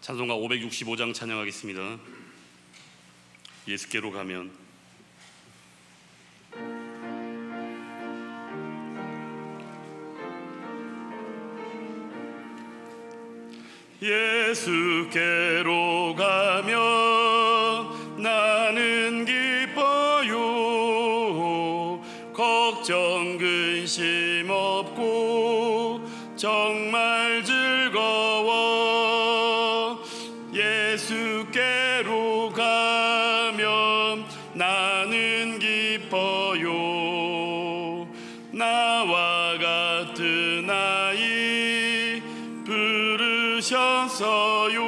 찬송가 565장 찬양하겠습니다. 예수께로 가면. 예수께로 가면 나는 기뻐요. 걱정 근심 없고 정말 즐거워. 예수께로 가면 나는 기뻐요. 나와 같은 아이 부르셨어요.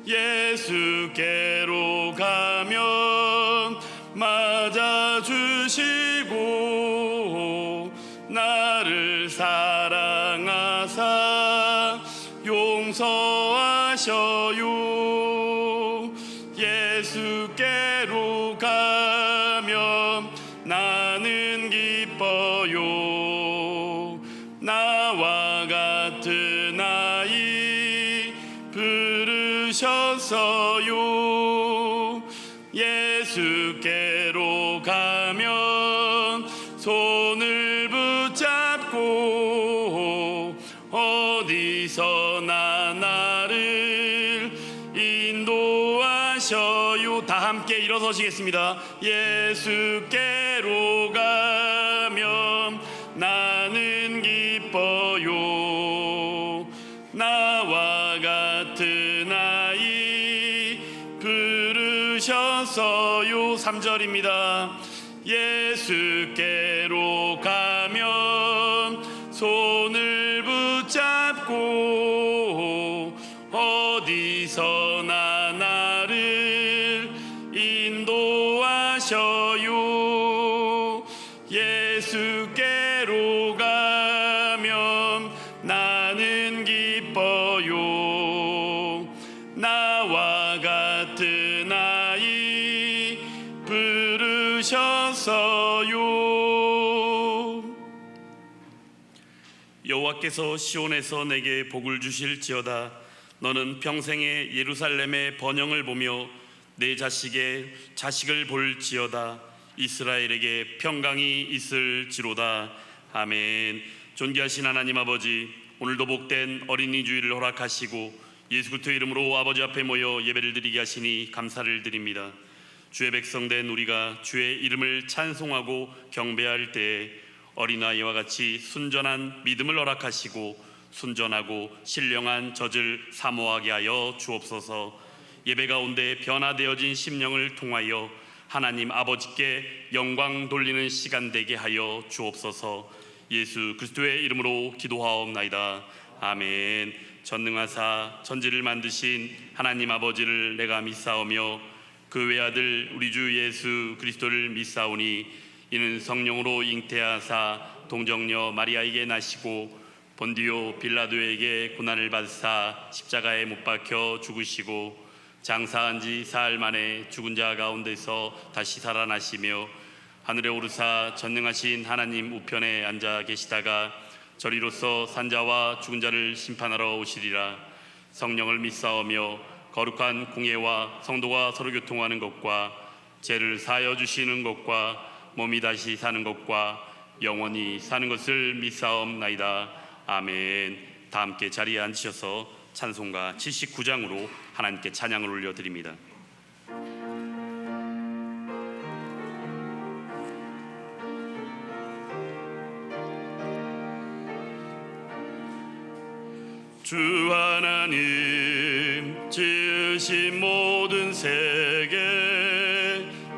예수께로 가면 맞아주시고 나를 사랑하사 용서하셔요. 예수께로 가면 나는 기뻐요. 나와 같은 아이 부르셨어요. 예수께로 가면 손을 붙잡고 어디서나 나를 인도하셔요. 다 함께 일어서시겠습니다. 예수께로 가면 나는 기뻐요. 나와 같은 아이 부르셨어요. 3절입니다. 예수께로 가면 손을 붙잡고 어디서나 나를 인도하셔요. 예수께로 가면 나는 기뻐요. 나와 같은 아이 부르셨어요. 여호와께서 시온에서 내게 복을 주실지어다. 너는 평생에 예루살렘의 번영을 보며 내 자식을 볼지어다. 이스라엘에게 평강이 있을지로다. 아멘. 존귀하신 하나님 아버지, 오늘도 복된 어린이 주일을 허락하시고 예수 그리스도의 이름으로 아버지 앞에 모여 예배를 드리게 하시니 감사를 드립니다. 주의 백성된 우리가 주의 이름을 찬송하고 경배할 때에 어린아이와 같이 순전한 믿음을 허락하시고 순전하고 신령한 젖을 사모하게 하여 주옵소서. 예배 가운데 변화되어진 심령을 통하여 하나님 아버지께 영광 돌리는 시간 되게 하여 주옵소서. 예수 그리스도의 이름으로 기도하옵나이다. 아멘. 전능하사 천지를 만드신 하나님 아버지를 내가 믿사오며 그 외아들 우리 주 예수 그리스도를 믿사오니 이는 성령으로 잉태하사 동정녀 마리아에게 나시고 본디오 빌라도에게 고난을 받으사 십자가에 못 박혀 죽으시고 장사한 지 사흘 만에 죽은 자 가운데서 다시 살아나시며 하늘에 오르사 전능하신 하나님 우편에 앉아 계시다가 저리로서 산자와 죽은 자를 심판하러 오시리라. 성령을 믿사오며 거룩한 공예와 성도가 서로 교통하는 것과 죄를 사하여 주시는 것과 몸이 다시 사는 것과 영원히 사는 것을 믿사옵나이다. 아멘. 다 함께 자리에 앉으셔서 찬송가 79장으로 하나님께 찬양을 올려드립니다. 주 하나님 지으신 모든 세계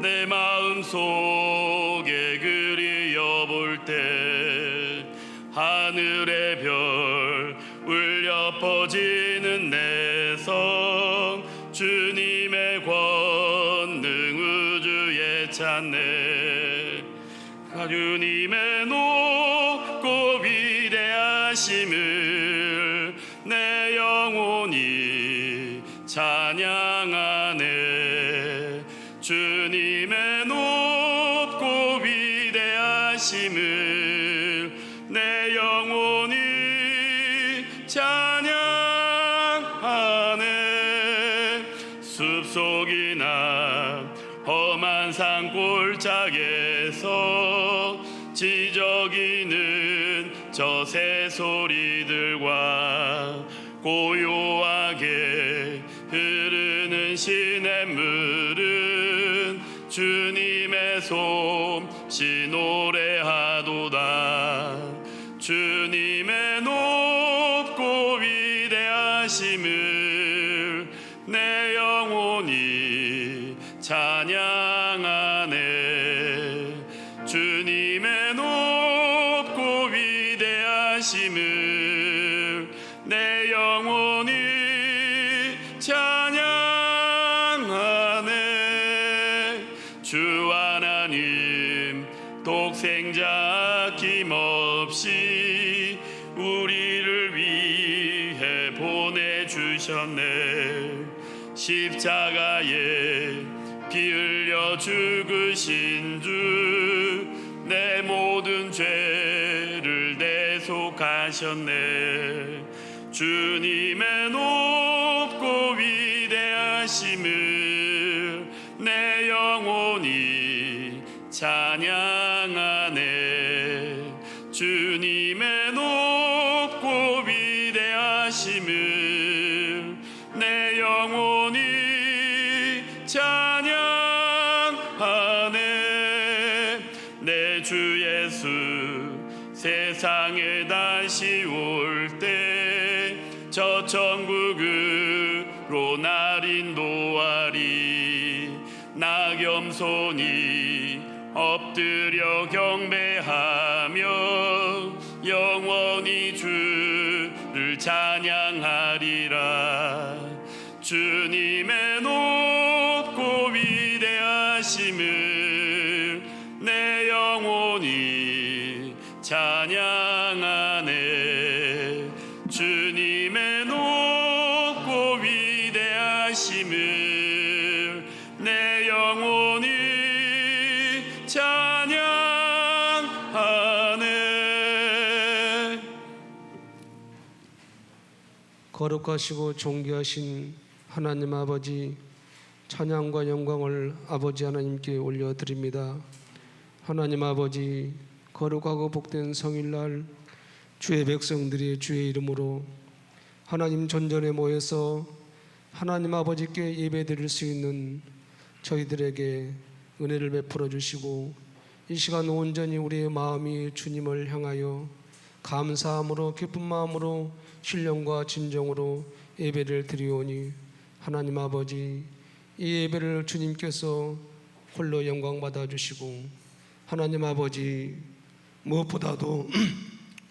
내 마음속에 그리어볼 때 하늘의 별 울려 퍼지는 내성 주님의 권능 우주에 찾네. 주님의 높고 위대하심을 내 영혼이 찬양하네. 주님의 높고 위대하심을 내 영혼이 찬양하네. 속에서 지저귀는 저 새소리들과 고요하게 흐르는 시냇물은 주님의 솜씨 노래하도다. 주님의 높고 위대하심을 내 영혼이 찬양하네. 주님의 높고 위대하심을 내 영혼이 찬양하네. 주 하나님 독생자 아낌없이 우리를 위해 보내주셨네. 십자가에 피 흘려 죽으신 주 내 모든 죄를 대속하셨네. 주님의 높고 위대하심을 내 영혼이 찬양하네. 주님의 높고 위대하심을 내 영혼이 찬양하네. 내 주 예수 세상에 다시 올 때 저 천국으로 날 인도하리. 나 겸손히 엎드려 경배하며 영원히 주를 찬양하리라. 주님의 높고 위대하심을 내 영혼이 찬양하네. 주님의 높고 위대하심을 내 영혼이 찬양하네. 거룩하시고 존귀하신 하나님 아버지, 찬양과 영광을 아버지 하나님께 올려드립니다. 하나님 아버지, 거룩하고 복된 성일날 주의 백성들이 주의 이름으로 하나님 전전에 모여서 하나님 아버지께 예배드릴 수 있는 저희들에게 은혜를 베풀어 주시고, 이 시간 온전히 우리의 마음이 주님을 향하여 감사함으로 기쁜 마음으로 신령과 진정으로 예배를 드리오니, 하나님 아버지, 이 예배를 주님께서 홀로 영광 받아 주시고, 하나님 아버지, 무엇보다도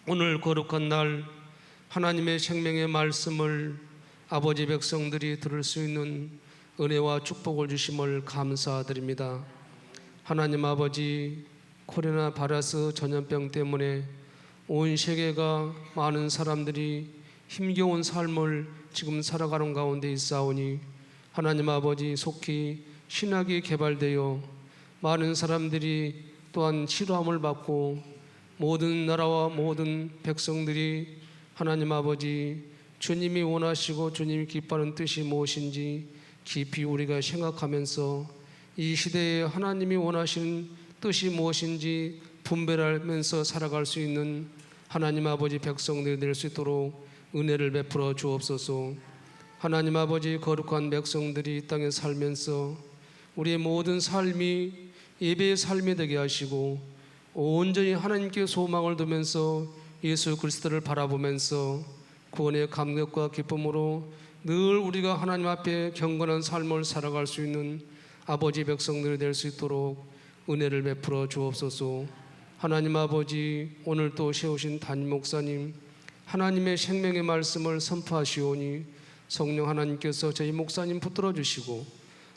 오늘 거룩한 날 하나님의 생명의 말씀을 아버지 백성들이 들을 수 있는 은혜와 축복을 주심을 감사드립니다. 하나님 아버지, 코로나 바이러스 전염병 때문에 온 세계가 많은 사람들이 힘겨운 삶을 지금 살아가는 가운데 있사오니, 하나님 아버지, 속히 신학이 개발되어 많은 사람들이 또한 치료함을 받고 모든 나라와 모든 백성들이 하나님 아버지, 주님이 원하시고 주님이 기뻐하는 뜻이 무엇인지 깊이 우리가 생각하면서 이 시대에 하나님이 원하시는 뜻이 무엇인지 분별하면서 살아갈 수 있는 하나님 아버지 백성들이 될 수 있도록 은혜를 베풀어 주옵소서. 하나님 아버지, 거룩한 백성들이 이 땅에 살면서 우리의 모든 삶이 예배의 삶이 되게 하시고, 온전히 하나님께 소망을 두면서 예수 그리스도를 바라보면서 구원의 감격과 기쁨으로 늘 우리가 하나님 앞에 경건한 삶을 살아갈 수 있는 아버지 백성들이 될 수 있도록 은혜를 베풀어 주옵소서. 하나님 아버지, 오늘 또 세우신 담임 목사님, 하나님의 생명의 말씀을 선포하시오니 성령 하나님께서 저희 목사님 붙들어 주시고,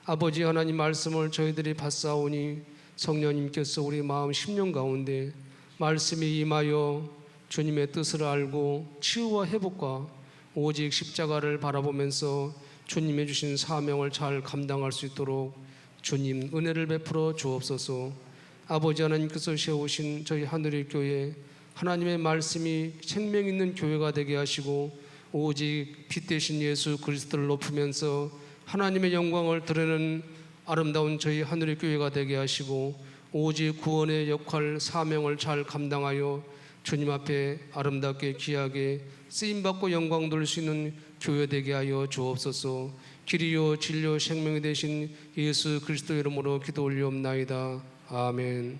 아버지 하나님 말씀을 저희들이 받사오니 성령님께서 우리 마음 심령 가운데 말씀이 임하여 주님의 뜻을 알고 치유와 회복과 오직 십자가를 바라보면서 주님이 주신 사명을 잘 감당할 수 있도록 주님 은혜를 베풀어 주옵소서. 아버지 하나님께서 세우신 저희 하늘의 교회, 하나님의 말씀이 생명 있는 교회가 되게 하시고, 오직 빛 대신 예수 그리스도를 높이면서 하나님의 영광을 드러내는 아름다운 저희 하늘의 교회가 되게 하시고, 오직 구원의 역할, 사명을 잘 감당하여 주님 앞에 아름답게 귀하게 쓰임받고 영광 돌릴 수 있는 교회 되게 하여 주옵소서. 길이요 진리요 생명이 되신 예수 그리스도 이름으로 기도 올리옵나이다. 아멘.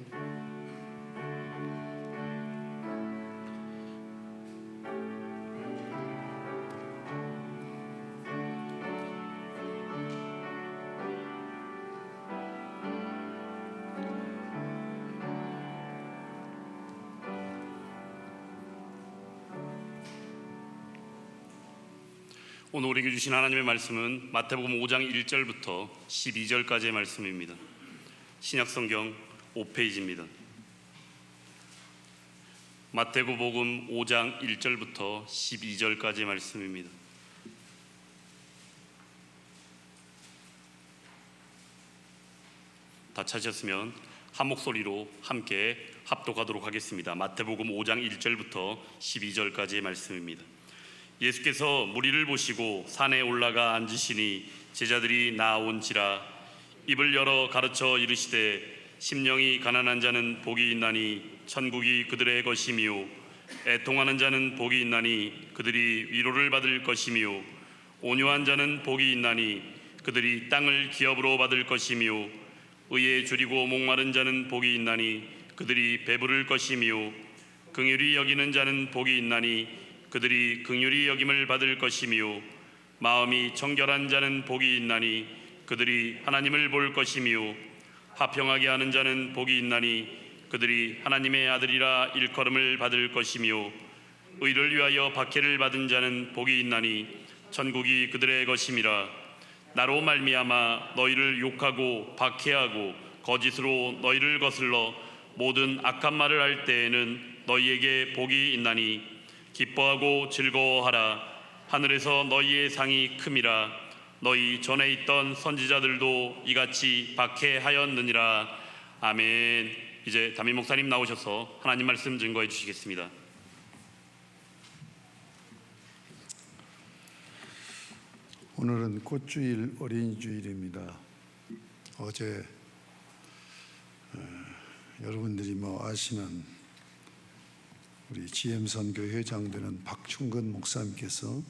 오늘 우리에게 주신 하나님의 말씀은 마태복음 5장 1절부터 12절까지의 말씀입니다. 신약성경 5페이지입니다. 마태복음 5장 1절부터 12절까지의 말씀입니다. 다 찾으셨으면 한 목소리로 함께 합독하도록 하겠습니다. 마태복음 5장 1절부터 12절까지의 말씀입니다. 예수께서 무리를 보시고 산에 올라가 앉으시니 제자들이 나아온지라. 입을 열어 가르쳐 이르시되 심령이 가난한 자는 복이 있나니 천국이 그들의 것이미요. 애통하는 자는 복이 있나니 그들이 위로를 받을 것이미요. 온유한 자는 복이 있나니 그들이 땅을 기업으로 받을 것이미요. 의에 줄이고 목마른 자는 복이 있나니 그들이 배부를 것이미요. 긍휼히 여기는 자는 복이 있나니 그들이 긍휼히 여김을 받을 것이미요. 마음이 정결한 자는 복이 있나니 그들이 하나님을 볼 것이미요. 화평하게 하는 자는 복이 있나니 그들이 하나님의 아들이라 일컬음을 받을 것이미요. 의를 위하여 박해를 받은 자는 복이 있나니 천국이 그들의 것임이라. 나로 말미암아 너희를 욕하고 박해하고 거짓으로 너희를 거슬러 모든 악한 말을 할 때에는 너희에게 복이 있나니 기뻐하고 즐거워하라. 하늘에서 너희의 상이 큼이라. 너희 전에 있던 선지자들도 이같이 박해하였느니라. 아멘. 이제 담임 목사님 나오셔서 하나님 말씀 증거해 주시겠습니다. 오늘은 꽃주일 어린이 주일입니다. 어제 여러분들이 아시는 우리 GM선교 회장 되는 박충근 목사님께서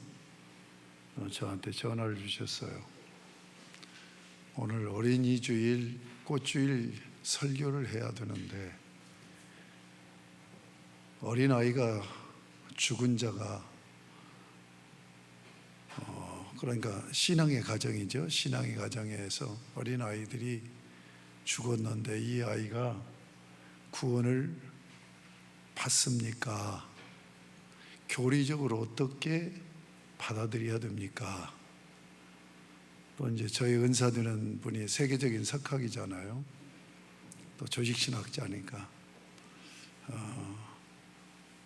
저한테 전화를 주셨어요. 오늘 어린이 주일, 꽃주일 설교를 해야 되는데 어린아이가 죽은 자가 그러니까 신앙의 가정이죠. 신앙의 가정에서 어린아이들이 죽었는데 이 아이가 구원을 받습니까? 교리적으로 어떻게 받아들여야 됩니까? 또 이제 저희 은사 되는 분이 세계적인 석학이잖아요. 또 조직신학자니까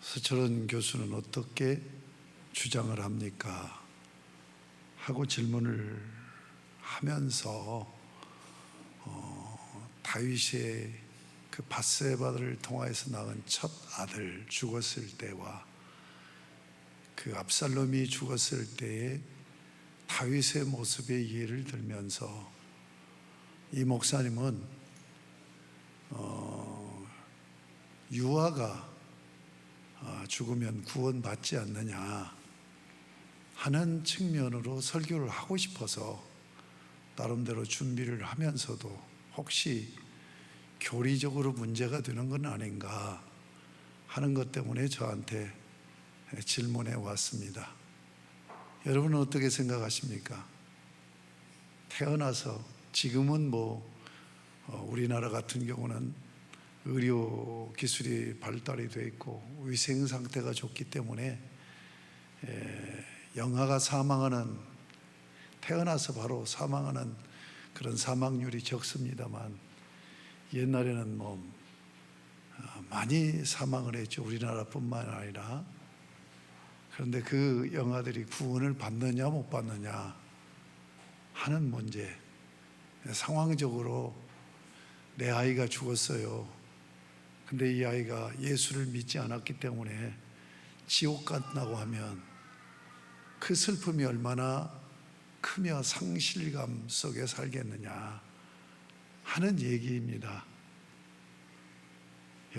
서철원 교수는 어떻게 주장을 합니까? 하고 질문을 하면서 다윗의 그 밧세바를 통하여서 낳은 첫 아들 죽었을 때와 그 압살롬이 죽었을 때의 다윗의 모습에 예를 들면서 이 목사님은 유아가 죽으면 구원받지 않느냐 하는 측면으로 설교를 하고 싶어서 나름대로 준비를 하면서도 혹시 교리적으로 문제가 되는 건 아닌가 하는 것 때문에 저한테 질문해 왔습니다. 여러분은 어떻게 생각하십니까? 태어나서 지금은 우리나라 같은 경우는 의료 기술이 발달이 되어 있고 위생 상태가 좋기 때문에 영아가 사망하는, 태어나서 바로 사망하는 그런 사망률이 적습니다만 옛날에는 많이 사망을 했죠. 우리나라뿐만 아니라. 그런데 그 영아들이 구원을 받느냐 못 받느냐 하는 문제, 상황적으로 내 아이가 죽었어요. 근데 이 아이가 예수를 믿지 않았기 때문에 지옥 간다고 하면 그 슬픔이 얼마나 크며 상실감 속에 살겠느냐 하는 얘기입니다.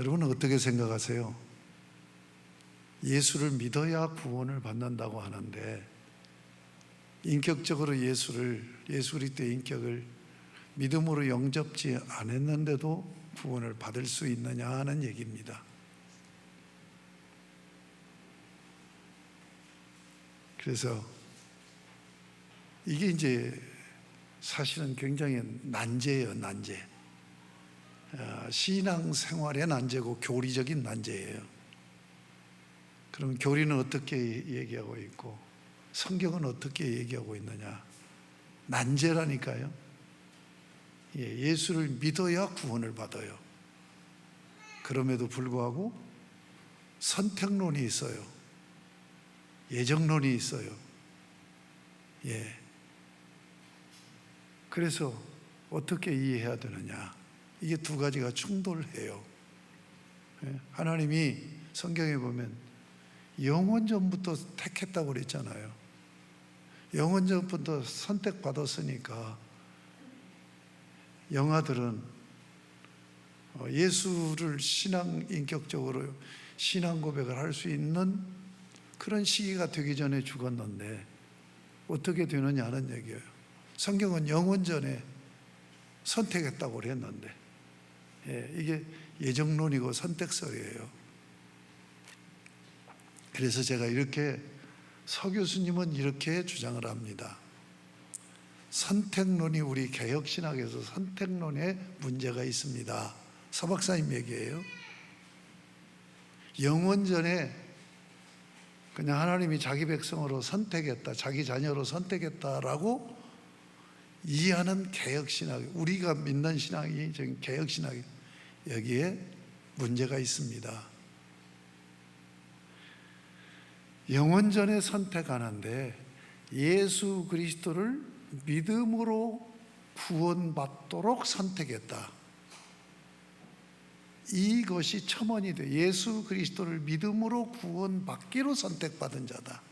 여러분은 어떻게 생각하세요? 예수를 믿어야 구원을 받는다고 하는데 인격적으로 예수 그리스도의 인격을 믿음으로 영접지 않았는데도 구원을 받을 수 있느냐 하는 얘기입니다. 그래서 이게 이제 사실은 굉장히 난제예요, 난제. 신앙생활의 난제고 교리적인 난제예요. 그럼 교리는 어떻게 얘기하고 있고 성경은 어떻게 얘기하고 있느냐? 난제라니까요. 예수를 믿어야 구원을 받아요. 그럼에도 불구하고 선택론이 있어요. 예정론이 있어요. 그래서 어떻게 이해해야 되느냐? 이게 두 가지가 충돌해요. 하나님이 성경에 보면 영원전부터 택했다고 그랬잖아요. 영원전부터 선택받았으니까 영아들은 예수를 인격적으로 신앙 고백을 할 수 있는 그런 시기가 되기 전에 죽었는데 어떻게 되느냐 하는 얘기예요. 성경은 영원전에 선택했다고 그랬는데 이게 예정론이고 선택설이에요. 그래서 제가 서 교수님은 이렇게 주장을 합니다. 선택론이 우리 개혁신학에서 선택론에 문제가 있습니다. 서 박사님 얘기예요. 영원전에 그냥 하나님이 자기 백성으로 선택했다, 자기 자녀로 선택했다라고 이해하는 개혁신학, 우리가 믿는 신학이 개혁신학이 여기에 문제가 있습니다. 영원전에 선택하는데 예수 그리스도를 믿음으로 구원받도록 선택했다. 이것이 첨언이 돼. 예수 그리스도를 믿음으로 구원받기로 선택받은 자다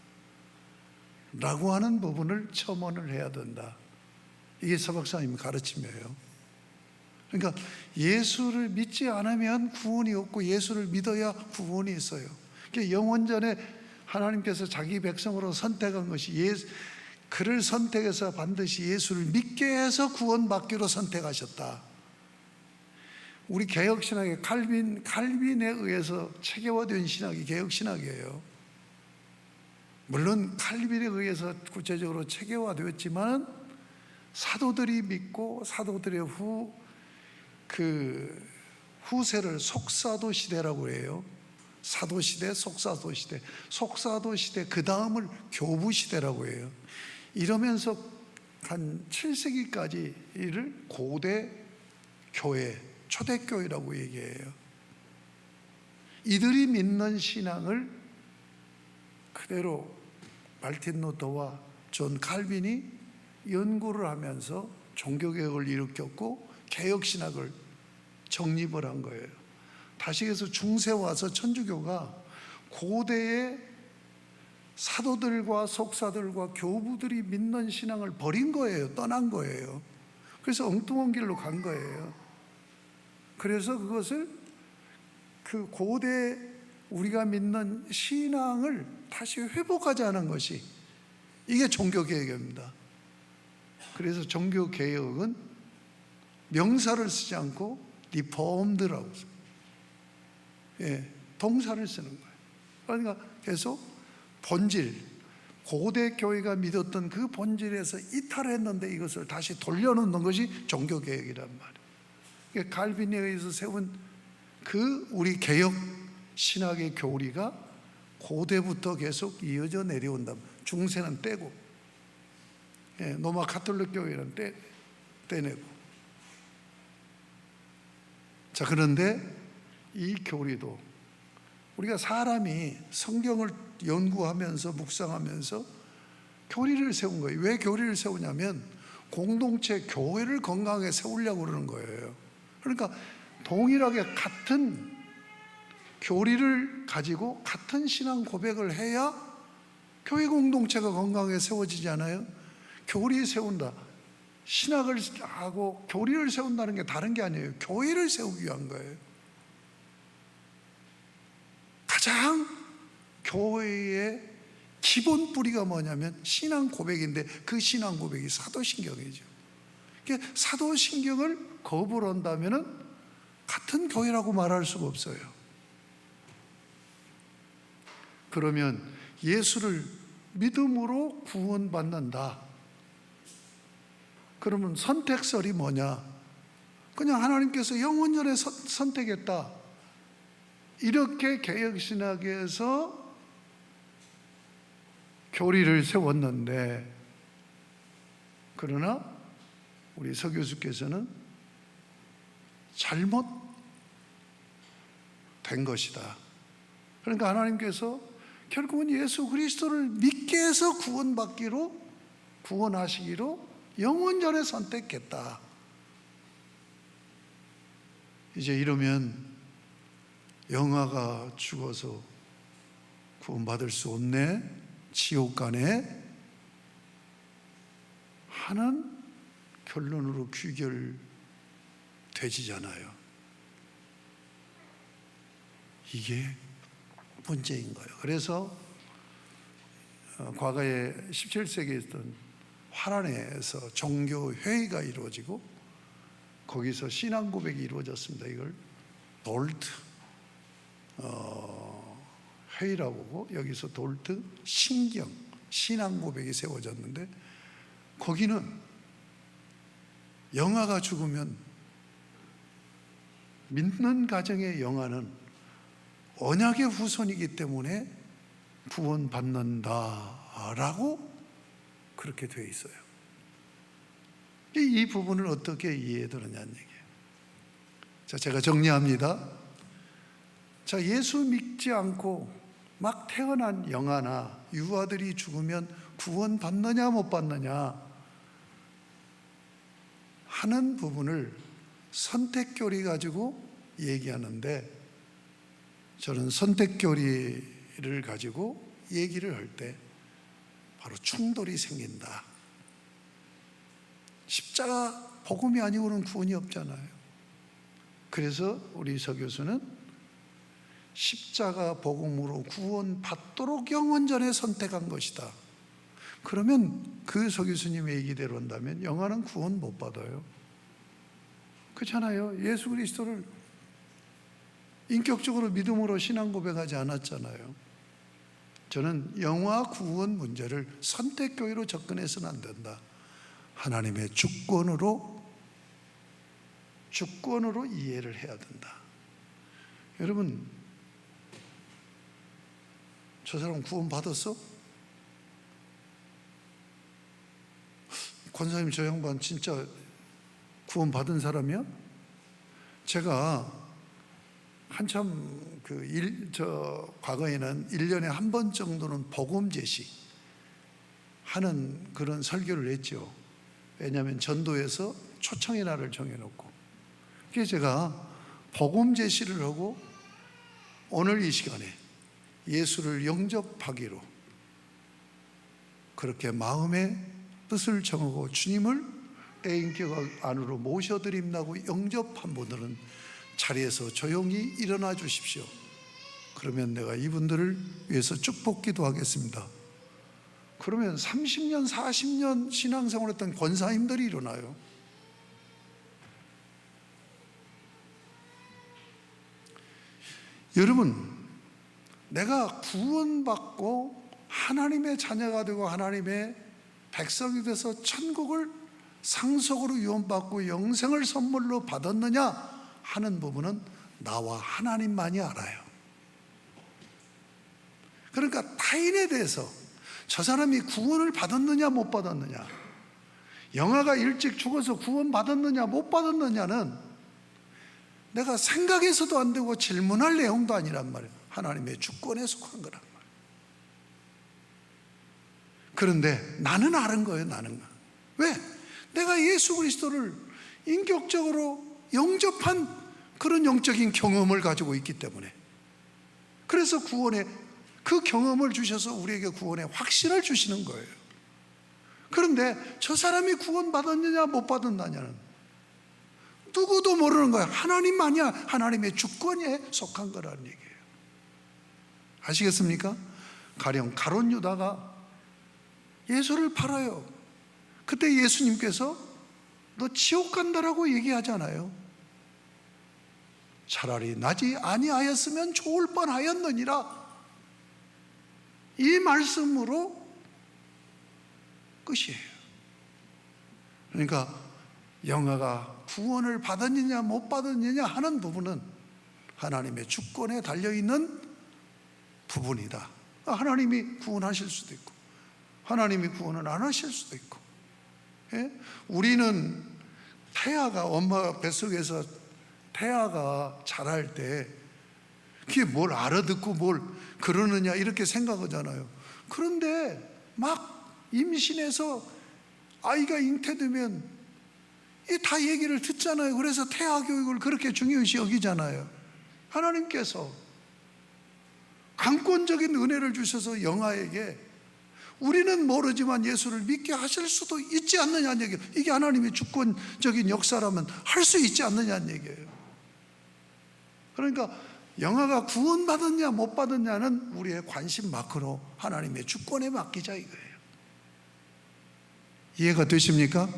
라고 하는 부분을 첨언을 해야 된다. 이게 서 박사님 가르침이에요. 그러니까 예수를 믿지 않으면 구원이 없고 예수를 믿어야 구원이 있어요. 그러니까 영원전에 하나님께서 자기 백성으로 선택한 것이 그를 선택해서 반드시 예수를 믿게 해서 구원받기로 선택하셨다. 우리 개혁신학의 칼빈에 의해서 체계화된 신학이 개혁신학이에요. 물론 칼빈에 의해서 구체적으로 체계화되었지만 사도들이 믿고 사도들의 후세를 속사도 시대라고 해요. 사도 시대, 속사도 시대, 속사도 시대 그 다음을 교부 시대라고 해요. 이러면서 한 7세기까지를 고대 교회, 초대교회라고 얘기해요. 이들이 믿는 신앙을 그대로 말틴 루터와 존 칼빈이 연구를 하면서 종교개혁을 일으켰고 개혁신학을 정립을 한 거예요. 다시해서 중세 와서 천주교가 고대의 사도들과 속사들과 교부들이 믿는 신앙을 버린 거예요. 떠난 거예요. 그래서 엉뚱한 길로 간 거예요. 그래서 그것을 그 고대 우리가 믿는 신앙을 다시 회복하자는 것이 이게 종교개혁입니다. 그래서 종교개혁은 명사를 쓰지 않고 리폼드라고 써요. 동사를 쓰는 거예요. 그러니까 계속 본질, 고대 교회가 믿었던 그 본질에서 이탈했는데 이것을 다시 돌려놓는 것이 종교개혁이란 말이에요. 그러니까 칼빈에 의해서 세운 그 우리 개혁 신학의 교리가 고대부터 계속 이어져 내려온다. 중세는 떼고, 로마 가톨릭 교회는 떼내고. 자, 그런데 이 교리도 우리가 사람이 성경을 연구하면서 묵상하면서 교리를 세운 거예요. 왜 교리를 세우냐면 공동체 교회를 건강하게 세우려고 그러는 거예요. 그러니까 동일하게 같은 교리를 가지고 같은 신앙 고백을 해야 교회 공동체가 건강하게 세워지지 않아요? 교리 세운다. 신학을 하고 교리를 세운다는 게 다른 게 아니에요. 교회를 세우기 위한 거예요. 가장 교회의 기본 뿌리가 뭐냐면 신앙 고백인데, 그 신앙 고백이 사도신경이죠. 사도신경을 거부를 한다면 같은 교회라고 말할 수가 없어요. 그러면 예수를 믿음으로 구원받는다. 그러면 선택설이 뭐냐? 그냥 하나님께서 영원전에 선택했다. 이렇게 개혁신학에서 교리를 세웠는데, 그러나 우리 서 교수께서는 잘못된 것이다. 그러니까 하나님께서 결국은 예수 그리스도를 믿게 해서 구원하시기로 영원전에 선택했다. 이제 이러면 영아가 죽어서 구원받을 수 없네, 지옥 가네 하는 결론으로 귀결되지잖아요. 이게 문제인 거예요. 그래서 과거에 17세기에 있던 화란에서 종교회의가 이루어지고 거기서 신앙 고백이 이루어졌습니다. 이걸 돌트 회의라고 하고, 여기서 돌트 신경, 신앙 고백이 세워졌는데, 거기는 영아가 죽으면 믿는 가정의 영아는 언약의 후손이기 때문에 구원받는다라고 그렇게 되어 있어요. 이 부분을 어떻게 이해되느냐는 얘기예요. 자, 제가 정리합니다. 자, 예수 믿지 않고 막 태어난 영아나 유아들이 죽으면 구원받느냐 못 받느냐 하는 부분을 선택교리 가지고 얘기하는데, 저는 선택교리를 가지고 얘기를 할 때 바로 충돌이 생긴다. 십자가 복음이 아니고는 구원이 없잖아요. 그래서 우리 서 교수는 십자가 복음으로 구원받도록 영원전에 선택한 것이다. 그러면 그 서 교수님의 얘기대로 한다면 영아는 구원 못 받아요. 그렇잖아요. 예수 그리스도를 인격적으로 믿음으로 신앙 고백하지 않았잖아요. 저는 영아 구원 문제를 선택교회로 접근해서는 안 된다. 하나님의 주권으로 이해를 해야 된다. 여러분, 저 사람 구원 받았어? 권사님, 저 양반 진짜 구원 받은 사람이야? 제가 한참 과거에는 1년에 한 번 정도는 복음 제시 하는 그런 설교를 했죠. 왜냐하면 전도에서 초청의 날을 정해놓고, 그래서 제가 복음 제시를 하고 오늘 이 시간에 예수를 영접하기로 그렇게 마음의 뜻을 정하고 주님을 애인격 안으로 모셔드린다고 영접한 분들은 자리에서 조용히 일어나 주십시오. 그러면 내가 이분들을 위해서 축복 기도하겠습니다. 그러면 30년, 40년 신앙생활했던 권사님들이 일어나요. 여러분, 내가 구원받고 하나님의 자녀가 되고 하나님의 백성이 돼서 천국을 상속으로 유언받고 영생을 선물로 받았느냐 하는 부분은 나와 하나님만이 알아요. 그러니까 타인에 대해서 저 사람이 구원을 받았느냐 못 받았느냐, 영아가 일찍 죽어서 구원 받았느냐 못 받았느냐는 내가 생각해서도 안 되고 질문할 내용도 아니란 말이에요. 하나님의 주권에 속한 거란 말이에요. 그런데 나는 아는 거예요. 나는. 왜? 내가 예수 그리스도를 인격적으로 영접한 그런 영적인 경험을 가지고 있기 때문에, 그래서 구원의 그 경험을 주셔서 우리에게 구원의 확신을 주시는 거예요. 그런데 저 사람이 구원받았느냐 못 받았느냐는 누구도 모르는 거야. 하나님만이야. 하나님의 주권에 속한 거라는 얘기예요. 아시겠습니까? 가령 가룟 유다가 예수를 팔아요. 그때 예수님께서 너 지옥 간다라고 얘기하잖아요. 차라리 나지 아니하였으면 좋을 뻔하였느니라. 이 말씀으로 끝이에요. 그러니까 영아가 구원을 받았느냐 못 받았느냐 하는 부분은 하나님의 주권에 달려있는 부분이다. 하나님이 구원하실 수도 있고 하나님이 구원을 안 하실 수도 있고. 예? 우리는 태아가 엄마 뱃속에서 태아가 자랄 때 그게 뭘 알아듣고 뭘 그러느냐 이렇게 생각하잖아요. 그런데 막 임신해서 아이가 잉태되면 다 얘기를 듣잖아요. 그래서 태아 교육을 그렇게 중요시 여기잖아요. 하나님께서 강권적인 은혜를 주셔서 영아에게 우리는 모르지만 예수를 믿게 하실 수도 있지 않느냐는 얘기예요. 이게 하나님의 주권적인 역사라면 할 수 있지 않느냐는 얘기예요. 그러니까 영아가 구원받았냐 못 받았냐는 우리의 관심 마크로 하나님의 주권에 맡기자 이거예요. 이해가 되십니까?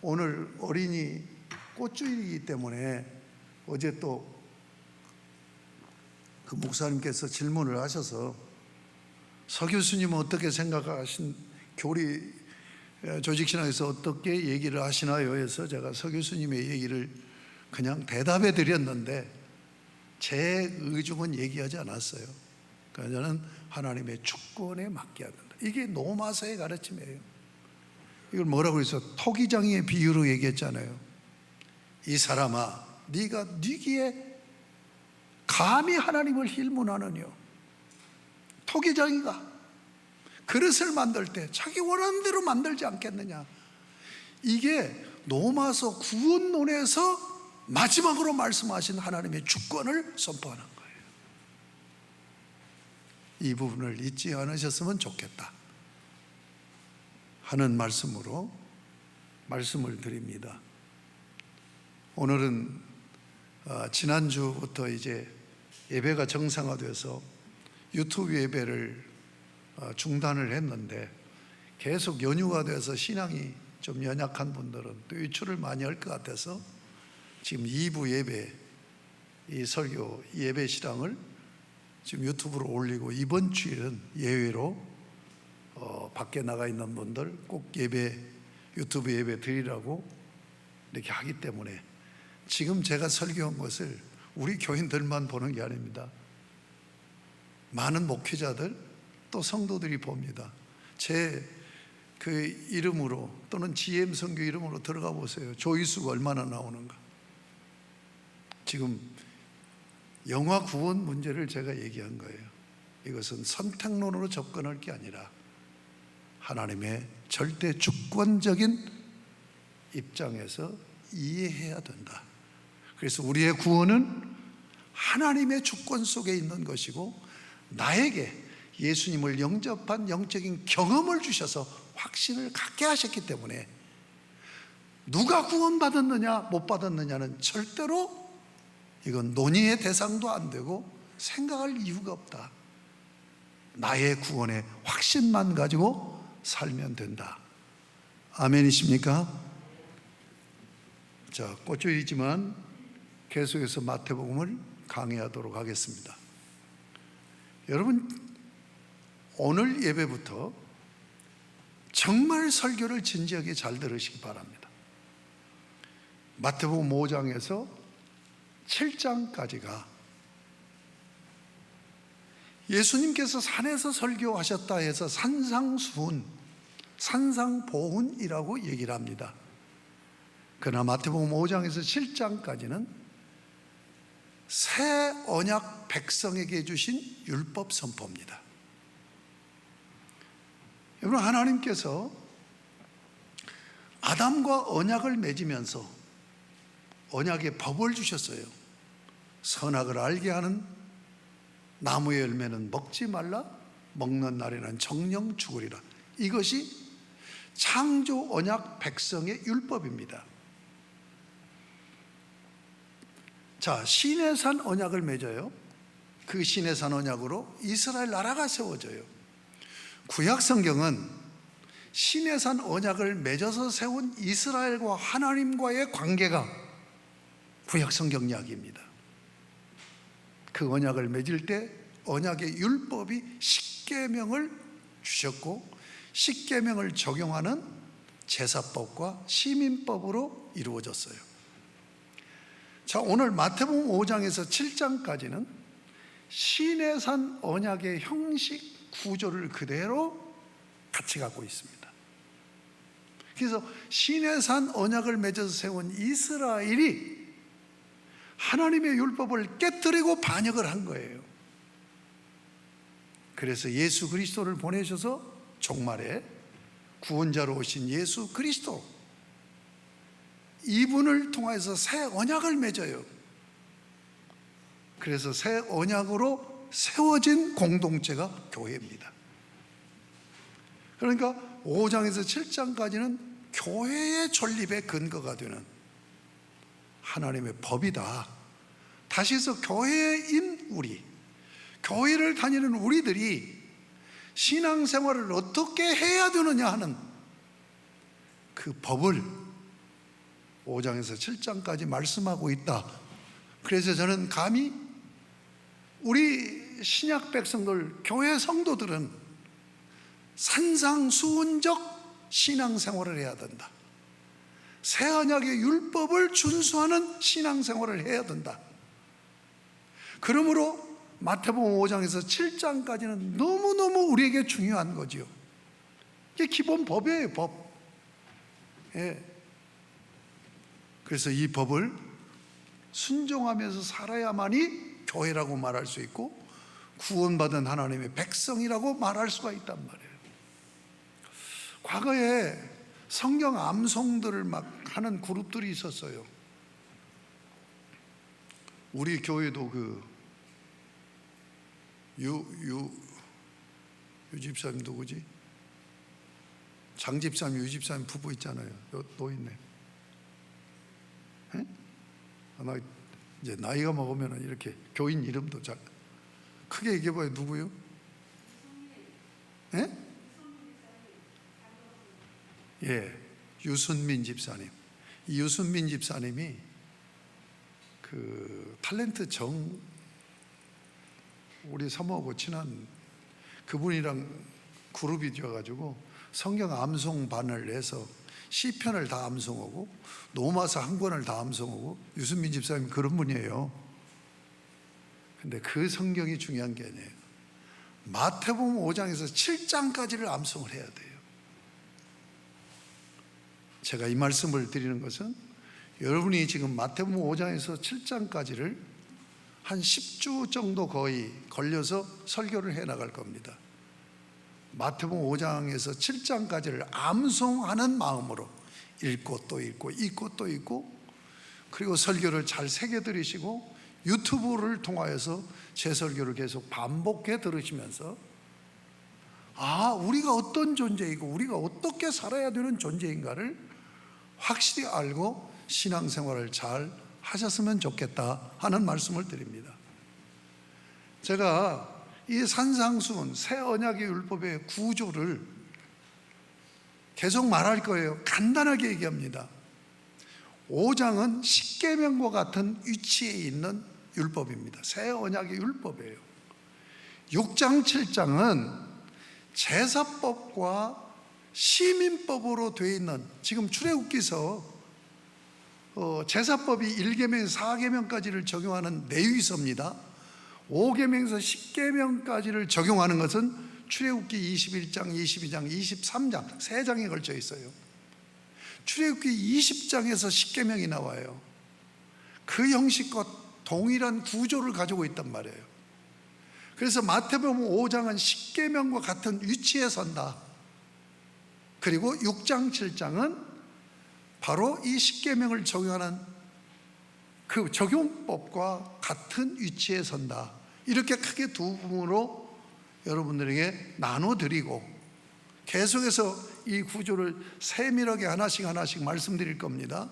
오늘 어린이 꽃주일이기 때문에 어제 또 그 목사님께서 질문을 하셔서 서 교수님은 어떻게 생각하신 교리 조직신학에서 어떻게 얘기를 하시나요? 해서 제가 서 교수님의 얘기를 그냥 대답해 드렸는데 제 의중은 얘기하지 않았어요. 그러니까 저는 하나님의 주권에 맡겨야 된다. 이게 노마서의 가르침이에요. 이걸 뭐라고 해서 토기장이의 비유로 얘기했잖아요. 이 사람아, 네가 네기에 감히 하나님을 힐문하느냐. 토기장이가 그릇을 만들 때 자기 원하는 대로 만들지 않겠느냐. 이게 노마서 구원론에서 마지막으로 말씀하신 하나님의 주권을 선포하는 거예요. 이 부분을 잊지 않으셨으면 좋겠다 하는 말씀으로 말씀을 드립니다. 오늘은 지난주부터 이제 예배가 정상화돼서 유튜브 예배를 중단을 했는데 계속 연휴가 돼서 신앙이 좀 연약한 분들은 또 외출을 많이 할 것 같아서 지금 2부 예배, 이 설교 예배 시랑을 지금 유튜브로 올리고 이번 주일은 예외로 밖에 나가 있는 분들 꼭 예배, 유튜브 예배 드리라고 이렇게 하기 때문에 지금 제가 설교한 것을 우리 교인들만 보는 게 아닙니다. 많은 목회자들 또 성도들이 봅니다. 제 그 이름으로 또는 GM 선교 이름으로 들어가 보세요. 조회수가 얼마나 나오는가. 지금 영화 구원 문제를 제가 얘기한 거예요. 이것은 선택론으로 접근할 게 아니라 하나님의 절대 주권적인 입장에서 이해해야 된다. 그래서 우리의 구원은 하나님의 주권 속에 있는 것이고 나에게 예수님을 영접한 영적인 경험을 주셔서 확신을 갖게 하셨기 때문에 누가 구원받았느냐 못 받았느냐는 절대로 이건 논의의 대상도 안 되고 생각할 이유가 없다. 나의 구원의 확신만 가지고 살면 된다. 아멘이십니까? 자, 꽃주이지만 계속해서 마태복음을 강의하도록 하겠습니다. 여러분, 오늘 예배부터 정말 설교를 진지하게 잘 들으시기 바랍니다. 마태복음 5장에서 7장까지가 예수님께서 산에서 설교하셨다 해서 산상수훈, 산상보훈이라고 얘기를 합니다. 그러나 마태복음 5장에서 7장까지는 새 언약 백성에게 주신 율법 선포입니다. 여러분, 하나님께서 아담과 언약을 맺으면서 언약의 법을 주셨어요. 선악을 알게 하는 나무의 열매는 먹지 말라, 먹는 날에는 정령 죽으리라. 이것이 창조 언약 백성의 율법입니다. 자, 시내산 언약을 맺어요. 그 시내산 언약으로 이스라엘 나라가 세워져요. 구약 성경은 시내산 언약을 맺어서 세운 이스라엘과 하나님과의 관계가 구약 성경 이야기입니다. 그 언약을 맺을 때 언약의 율법이 십계명을 주셨고, 십계명을 적용하는 제사법과 시민법으로 이루어졌어요. 자, 오늘 마태복음 5장에서 7장까지는 시내산 언약의 형식 구조를 그대로 같이 갖고 있습니다. 그래서 시내산 언약을 맺어서 세운 이스라엘이 하나님의 율법을 깨뜨리고 반역을 한 거예요. 그래서 예수 그리스도를 보내셔서 종말에 구원자로 오신 예수 그리스도, 이분을 통해서 새 언약을 맺어요. 그래서 새 언약으로 세워진 공동체가 교회입니다. 그러니까 5장에서 7장까지는 교회의 존립의 근거가 되는 하나님의 법이다. 다시 해서 교회인 우리, 교회를 다니는 우리들이 신앙생활을 어떻게 해야 되느냐 하는 그 법을 5장에서 7장까지 말씀하고 있다. 그래서 저는 감히 우리 신약 백성들, 교회 성도들은 산상수훈적 신앙생활을 해야 된다. 새 언약의 율법을 준수하는 신앙생활을 해야 된다. 그러므로 마태복음 5장에서 7장까지는 너무너무 우리에게 중요한 거지요. 이게 기본 법이에요, 법. 예. 그래서 이 법을 순종하면서 살아야만이 교회라고 말할 수 있고 구원받은 하나님의 백성이라고 말할 수가 있단 말이에요. 과거에 성경 암송들을 막 하는 그룹들이 있었어요. 우리 교회도 그 유 집사님 누구지? 장 집사님, 유 집사님 부부 있잖아요. 또 있네. 나 이제 나이가 먹으면 이렇게 교인 이름도 잘 크게 얘기해봐요. 누구요? 예? 예, 유순민 집사님. 이 유순민 집사님이 그 탤런트 정, 우리 사모하고 친한 그분이랑 그룹이 되어가지고 성경 암송반을 내서 시편을 다 암송하고 노마서 한 권을 다 암송하고, 유순민 집사님 그런 분이에요. 근데 그 성경이 중요한 게 아니에요. 마태복음 5장에서 7장까지를 암송을 해야 돼요. 제가 이 말씀을 드리는 것은 여러분이 지금 마태복음 5장에서 7장까지를 한 10주 정도 거의 걸려서 설교를 해 나갈 겁니다. 마태복음 5장에서 7장까지를 암송하는 마음으로 읽고 또 읽고 읽고 또 읽고, 그리고 설교를 잘 새겨 들으시고 유튜브를 통하여서 제 설교를 계속 반복해 들으시면서 우리가 어떤 존재이고 우리가 어떻게 살아야 되는 존재인가를 확실히 알고 신앙생활을 잘 하셨으면 좋겠다 하는 말씀을 드립니다. 제가 이 산상수훈, 새 언약의 율법의 구조를 계속 말할 거예요. 간단하게 얘기합니다. 5장은 십계명과 같은 위치에 있는 율법입니다. 새 언약의 율법이에요. 6장, 7장은 제사법과 시민법으로 되어 있는, 지금 출애굽기서 제사법이 1계명에서 4계명까지를 적용하는 내위서입니다. 5계명에서 10계명까지를 적용하는 것은 출애굽기 21장, 22장, 23장 3장에 걸쳐 있어요. 출애굽기 20장에서 10계명이 나와요. 그 형식과 동일한 구조를 가지고 있단 말이에요. 그래서 마태복음 5장은 10계명과 같은 위치에 선다. 그리고 6장, 7장은 바로 이 10계명을 적용하는 그 적용법과 같은 위치에 선다. 이렇게 크게 두 부분으로 여러분들에게 나눠드리고 계속해서 이 구조를 세밀하게 하나씩 말씀드릴 겁니다.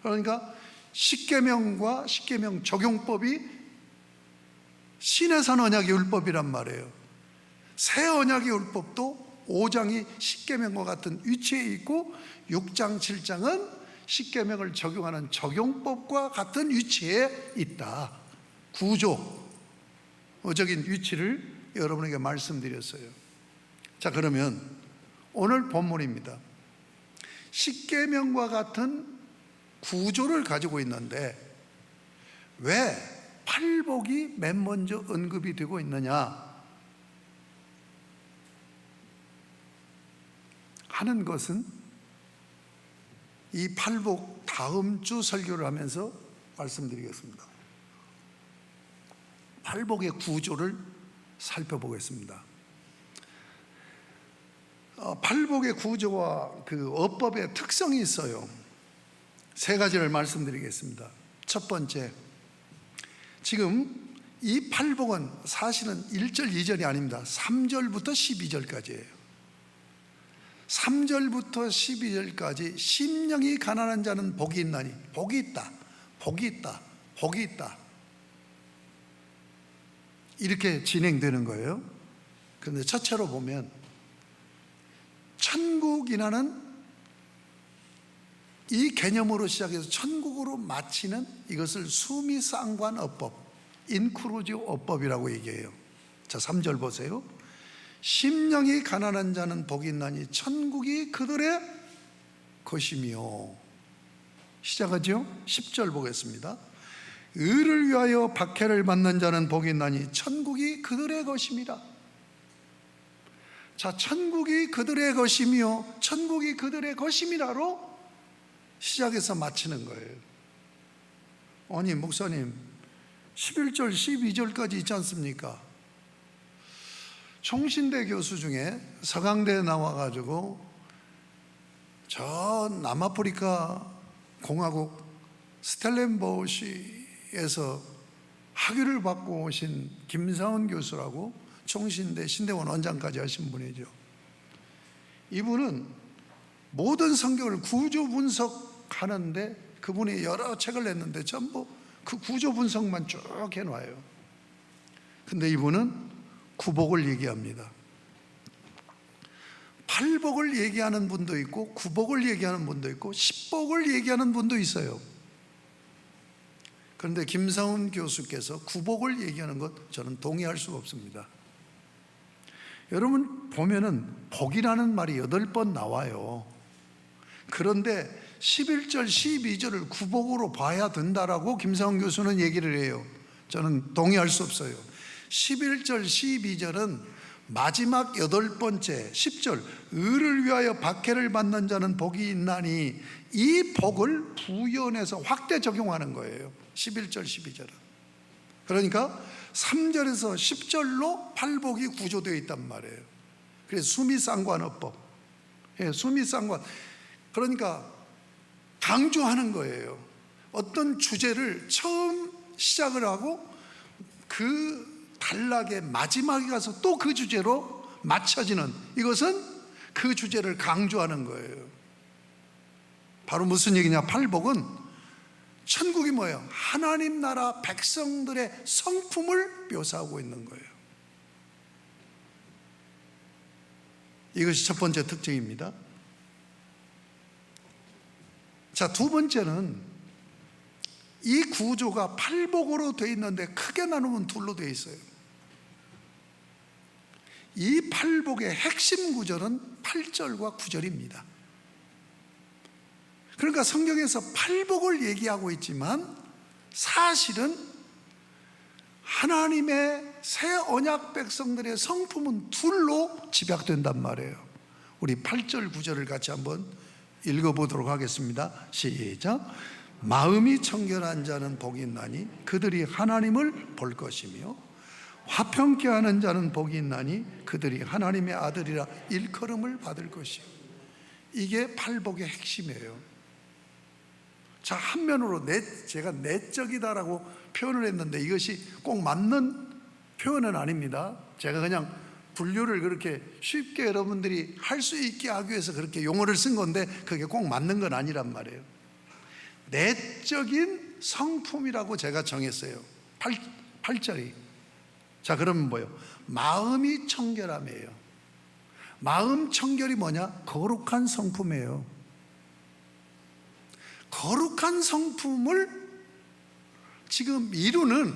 그러니까 10계명과 10계명 적용법이 신의 산 언약의 율법이란 말이에요. 새 언약의 율법도 5장이 십계명과 같은 위치에 있고 6장, 7장은 십계명을 적용하는 적용법과 같은 위치에 있다. 구조적인 위치를 여러분에게 말씀드렸어요. 자, 그러면 오늘 본문입니다. 십계명과 같은 구조를 가지고 있는데 왜 팔복이 맨 먼저 언급이 되고 있느냐 하는 것은 이 팔복 다음 주 설교를 하면서 말씀드리겠습니다. 팔복의 구조를 살펴보겠습니다. 팔복의 구조와 그 어법의 특성이 있어요. 세 가지를 말씀드리겠습니다. 첫 번째, 지금 이 팔복은 사실은 1절, 2절이 아닙니다. 3절부터 12절까지예요. 3절부터 12절까지 심령이 가난한 자는 복이 있나니, 복이 있다, 복이 있다, 복이 있다, 이렇게 진행되는 거예요. 그런데 첫째로 보면 천국이라는 이 개념으로 시작해서 천국으로 마치는 이것을 수미상관어법, 인크루지브 어법이라고 얘기해요. 자, 3절 보세요. 심령이 가난한 자는 복이 있나니 천국이 그들의 것이며, 시작하죠. 10절 보겠습니다. 의를 위하여 박해를 받는 자는 복이 있나니 천국이 그들의 것임이라. 자, 천국이 그들의 것이며 천국이 그들의 것임이라로 시작해서 마치는 거예요. 아니 목사님, 11절 12절까지 있지 않습니까? 총신대 교수 중에 서강대에 나와가지고 저 남아프리카 공화국 스텔렌보시에서 학위를 받고 오신 김사원 교수라고 총신대 신대원 원장까지 하신 분이죠. 이분은 모든 성경을 구조 분석하는데 그분이 여러 책을 냈는데 전부 그 구조 분석만 쭉 해놔요. 근데 이분은 구복을 얘기합니다. 팔복을 얘기하는 분도 있고 구복을 얘기하는 분도 있고 십복을 얘기하는 분도 있어요. 그런데 김상훈 교수께서 구복을 얘기하는 것 저는 동의할 수가 없습니다. 여러분 보면은 복이라는 말이 8번 나와요. 그런데 11절 12절을 구복으로 봐야 된다라고 김상훈 교수는 얘기를 해요. 저는 동의할 수 없어요. 11절 12절은 마지막 8번째 10절 의를 위하여 박해를 받는 자는 복이 있나니, 이 복을 부연해서 확대 적용하는 거예요. 11절 12절은. 그러니까 3절에서 10절로 팔복이 구조되어 있단 말이에요. 그래서 수미상관어법, 수미상관, 그러니까 강조하는 거예요. 어떤 주제를 처음 시작을 하고 그 단락의 마지막에 가서 또 그 주제로 맞춰지는, 이것은 그 주제를 강조하는 거예요. 바로 무슨 얘기냐? 팔복은 천국이 뭐예요? 하나님 나라 백성들의 성품을 묘사하고 있는 거예요. 이것이 첫 번째 특징입니다. 자, 두 번째는 이 구조가 팔복으로 되어 있는데 크게 나누면 둘로 되어 있어요. 이 팔복의 핵심 구절은 8절과 9절입니다. 그러니까 성경에서 팔복을 얘기하고 있지만 사실은 하나님의 새 언약 백성들의 성품은 둘로 집약된단 말이에요. 우리 8절 9절을 같이 한번 읽어보도록 하겠습니다. 시작. 마음이 청결한 자는 복이 있나니 그들이 하나님을 볼 것이며, 화평케 하는 자는 복이 있나니 그들이 하나님의 아들이라 일컬음을 받을 것이요. 이게 팔복의 핵심이에요. 자, 한면으로 제가 내적이다라고 표현을 했는데 이것이 꼭 맞는 표현은 아닙니다. 제가 그냥 분류를 그렇게 쉽게 여러분들이 할 수 있게 하기 위해서 그렇게 용어를 쓴 건데 그게 꼭 맞는 건 아니란 말이에요. 내적인 성품이라고 제가 정했어요. 8절이 자, 그러면 뭐예요? 마음이 청결함이에요. 마음 청결이 뭐냐? 거룩한 성품이에요. 거룩한 성품을 지금 이루는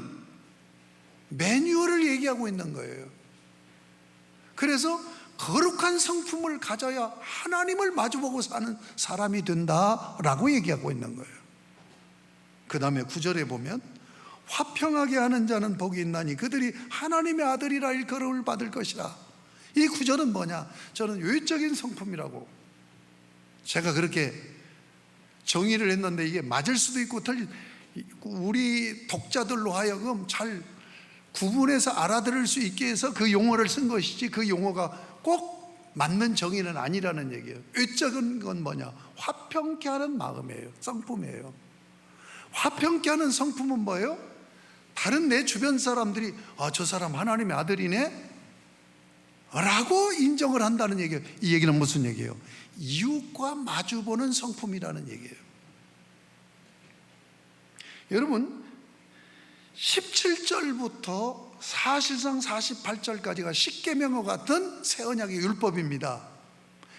매뉴얼을 얘기하고 있는 거예요. 그래서 거룩한 성품을 가져야 하나님을 마주보고 사는 사람이 된다라고 얘기하고 있는 거예요. 그 다음에 9절에 보면 화평하게 하는 자는 복이 있나니 그들이 하나님의 아들이라 일컬음을 받을 것이라. 이 9절은 뭐냐? 저는 외적인 성품이라고, 제가 그렇게 정의를 했는데 이게 맞을 수도 있고 우리 독자들로 하여금 잘 구분해서 알아들을 수 있게 해서 그 용어를 쓴 것이지, 그 용어가 꼭 맞는 정의는 아니라는 얘기예요. 외적인 건 뭐냐? 화평케 하는 마음이에요. 성품이에요. 화평케 하는 성품은 뭐예요? 다른 내 주변 사람들이 저 사람 하나님의 아들이네 라고 인정을 한다는 얘기예요. 이 얘기는 무슨 얘기예요? 이웃과 마주보는 성품이라는 얘기예요. 여러분, 17절부터 사실상 48절까지가 십계명과 같은 새 언약의 율법입니다.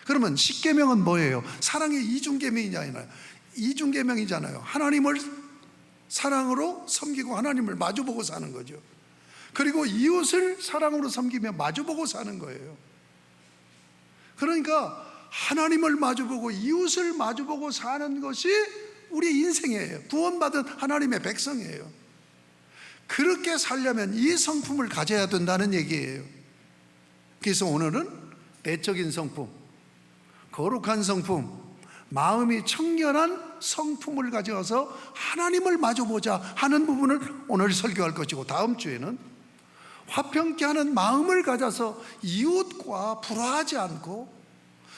그러면 십계명은 뭐예요? 사랑의 이중계명이잖아요. 이중계명이잖아요. 하나님을 사랑으로 섬기고 하나님을 마주보고 사는 거죠. 그리고 이웃을 사랑으로 섬기며 마주보고 사는 거예요. 그러니까 하나님을 마주보고 이웃을 마주보고 사는 것이 우리 인생이에요. 구원받은 하나님의 백성이에요. 그렇게 살려면 이 성품을 가져야 된다는 얘기예요. 그래서 오늘은 내적인 성품, 거룩한 성품, 마음이 청결한 성품을 가져와서 하나님을 마주보자 하는 부분을 오늘 설교할 것이고, 다음 주에는 화평케 하는 마음을 가져서 이웃과 불화하지 않고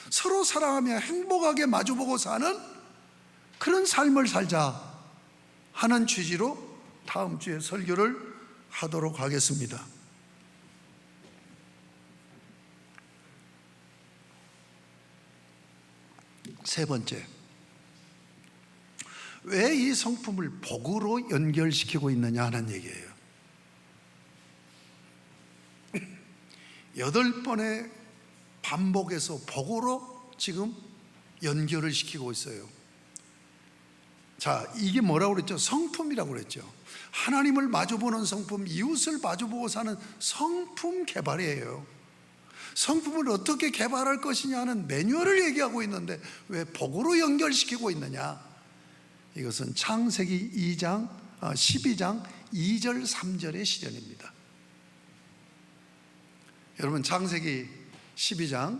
서로 사랑하며 행복하게 마주보고 사는 그런 삶을 살자 하는 취지로 다음 주에 설교를 하도록 하겠습니다. 세 번째, 왜 이 성품을 복으로 연결시키고 있느냐 하는 얘기예요. 8번의 반복에서 복으로 지금 연결을 시키고 있어요. 자, 이게 뭐라고 그랬죠? 성품이라고 그랬죠. 하나님을 마주보는 성품, 이웃을 마주보고 사는 성품 개발이에요. 성품을 어떻게 개발할 것이냐 하는 매뉴얼을 얘기하고 있는데 왜 복으로 연결시키고 있느냐? 이것은 창세기 12장 2절 3절의 시전입니다. 여러분, 창세기 12장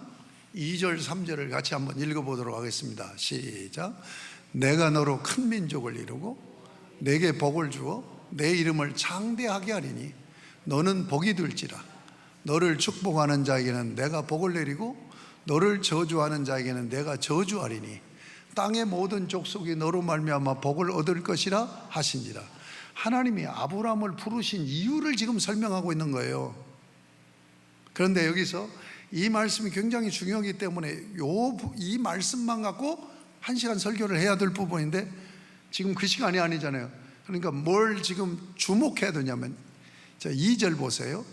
2절 3절을 같이 한번 읽어보도록 하겠습니다. 시작. 내가 너로 큰 민족을 이루고 내게 복을 주어 내 이름을 장대하게 하리니 너는 복이 될지라. 너를 축복하는 자에게는 내가 복을 내리고 너를 저주하는 자에게는 내가 저주하리니 땅의 모든 족속이 너로 말미암아 복을 얻을 것이라 하신지라. 하나님이 아브라함을 부르신 이유를 지금 설명하고 있는 거예요. 그런데 여기서 이 말씀이 굉장히 중요하기 때문에 이 말씀만 갖고 1시간 설교를 해야 될 부분인데 지금 그 시간이 아니잖아요. 그러니까 뭘 지금 주목해야 되냐면, 자, 2절 보세요.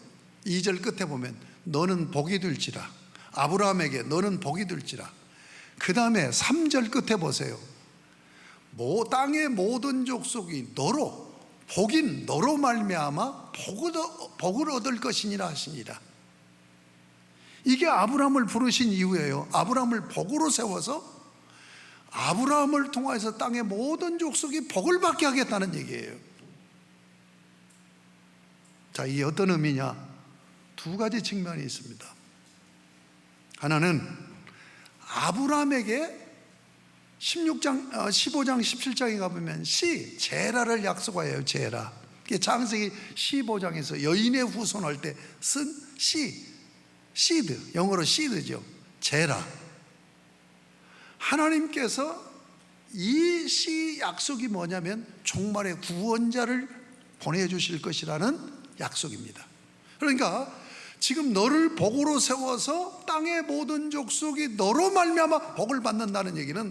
2절 끝에 보면 너는 복이 될지라. 아브라함에게 너는 복이 될지라. 그 다음에 3절 끝에 보세요. 땅의 모든 족속이 너로, 복인 너로 말미암아 복을 얻을 것이니라 하시니라. 이게 아브라함을 부르신 이유예요. 아브라함을 복으로 세워서 아브라함을 통해서 땅의 모든 족속이 복을 받게 하겠다는 얘기예요. 자, 이게 어떤 의미냐? 두 가지 측면이 있습니다. 하나는 아브라함에게 15장 17장에 가보면 제라를 약속하여요. 제라. 창세기 15장에서 여인의 후손할 때 쓴 시드, 영어로 시드죠. 제라. 하나님께서 이 약속이 뭐냐면 종말의 구원자를 보내주실 것이라는 약속입니다. 그러니까 지금 너를 복으로 세워서 땅의 모든 족속이 너로 말미암아 복을 받는다는 얘기는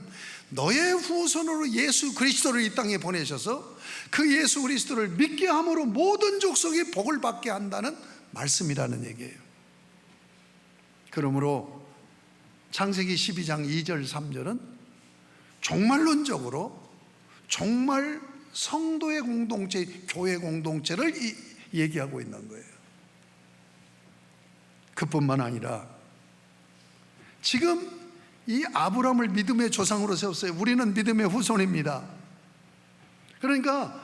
너의 후손으로 예수 그리스도를 이 땅에 보내셔서 그 예수 그리스도를 믿게 함으로 모든 족속이 복을 받게 한다는 말씀이라는 얘기예요. 그러므로 창세기 12장 2절 3절은 종말론적으로 정말 성도의 공동체, 교회 공동체를 얘기하고 있는 거예요. 그뿐만 아니라 지금 이 아브라함을 믿음의 조상으로 세웠어요. 우리는 믿음의 후손입니다. 그러니까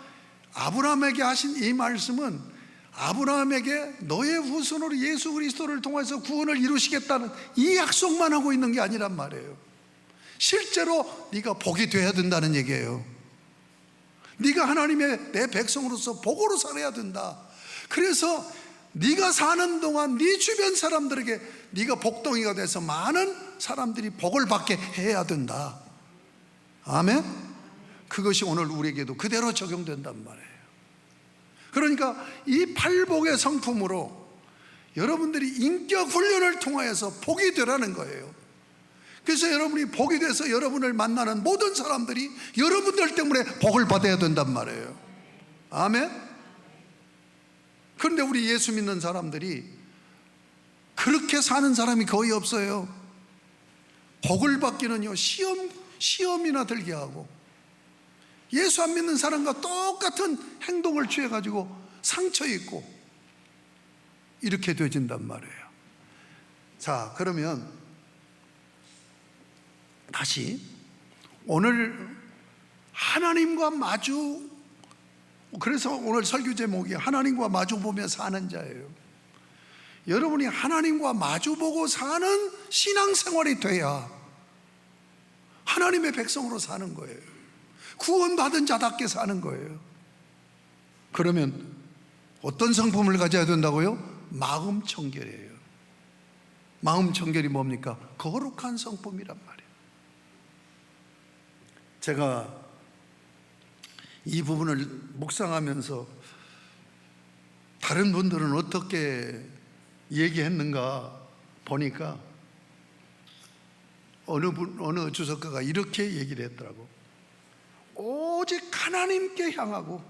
아브라함에게 하신 이 말씀은 아브라함에게 너의 후손으로 예수 그리스도를 통해서 구원을 이루시겠다는 이 약속만 하고 있는 게 아니란 말이에요. 실제로 네가 복이 되어야 된다는 얘기예요. 네가 하나님의 내 백성으로서 복으로 살아야 된다. 그래서 네가 사는 동안 네 주변 사람들에게 네가 복덩이가 돼서 많은 사람들이 복을 받게 해야 된다. 아멘? 그것이 오늘 우리에게도 그대로 적용된단 말이에요. 그러니까 이 팔복의 성품으로 여러분들이 인격 훈련을 통하여서 복이 되라는 거예요. 그래서 여러분이 복이 돼서 여러분을 만나는 모든 사람들이 여러분들 때문에 복을 받아야 된단 말이에요. 아멘? 그런데 우리 예수 믿는 사람들이 그렇게 사는 사람이 거의 없어요. 복을 받기는요, 시험이나 들게 하고 예수 안 믿는 사람과 똑같은 행동을 취해가지고 상처 입고 이렇게 되어진단 말이에요. 자, 그러면 다시 오늘 하나님과 마주, 그래서 오늘 설교 제목이 하나님과 마주보며 사는 자예요. 여러분이 하나님과 마주보고 사는 신앙생활이 돼야 하나님의 백성으로 사는 거예요. 구원받은 자답게 사는 거예요. 그러면 어떤 성품을 가져야 된다고요? 마음 청결이에요. 마음 청결이 뭡니까? 거룩한 성품이란 말이에요. 제가 이 부분을 묵상하면서 다른 분들은 어떻게 얘기했는가 보니까 어느 주석가가 이렇게 얘기를 했더라고. 오직 하나님께 향하고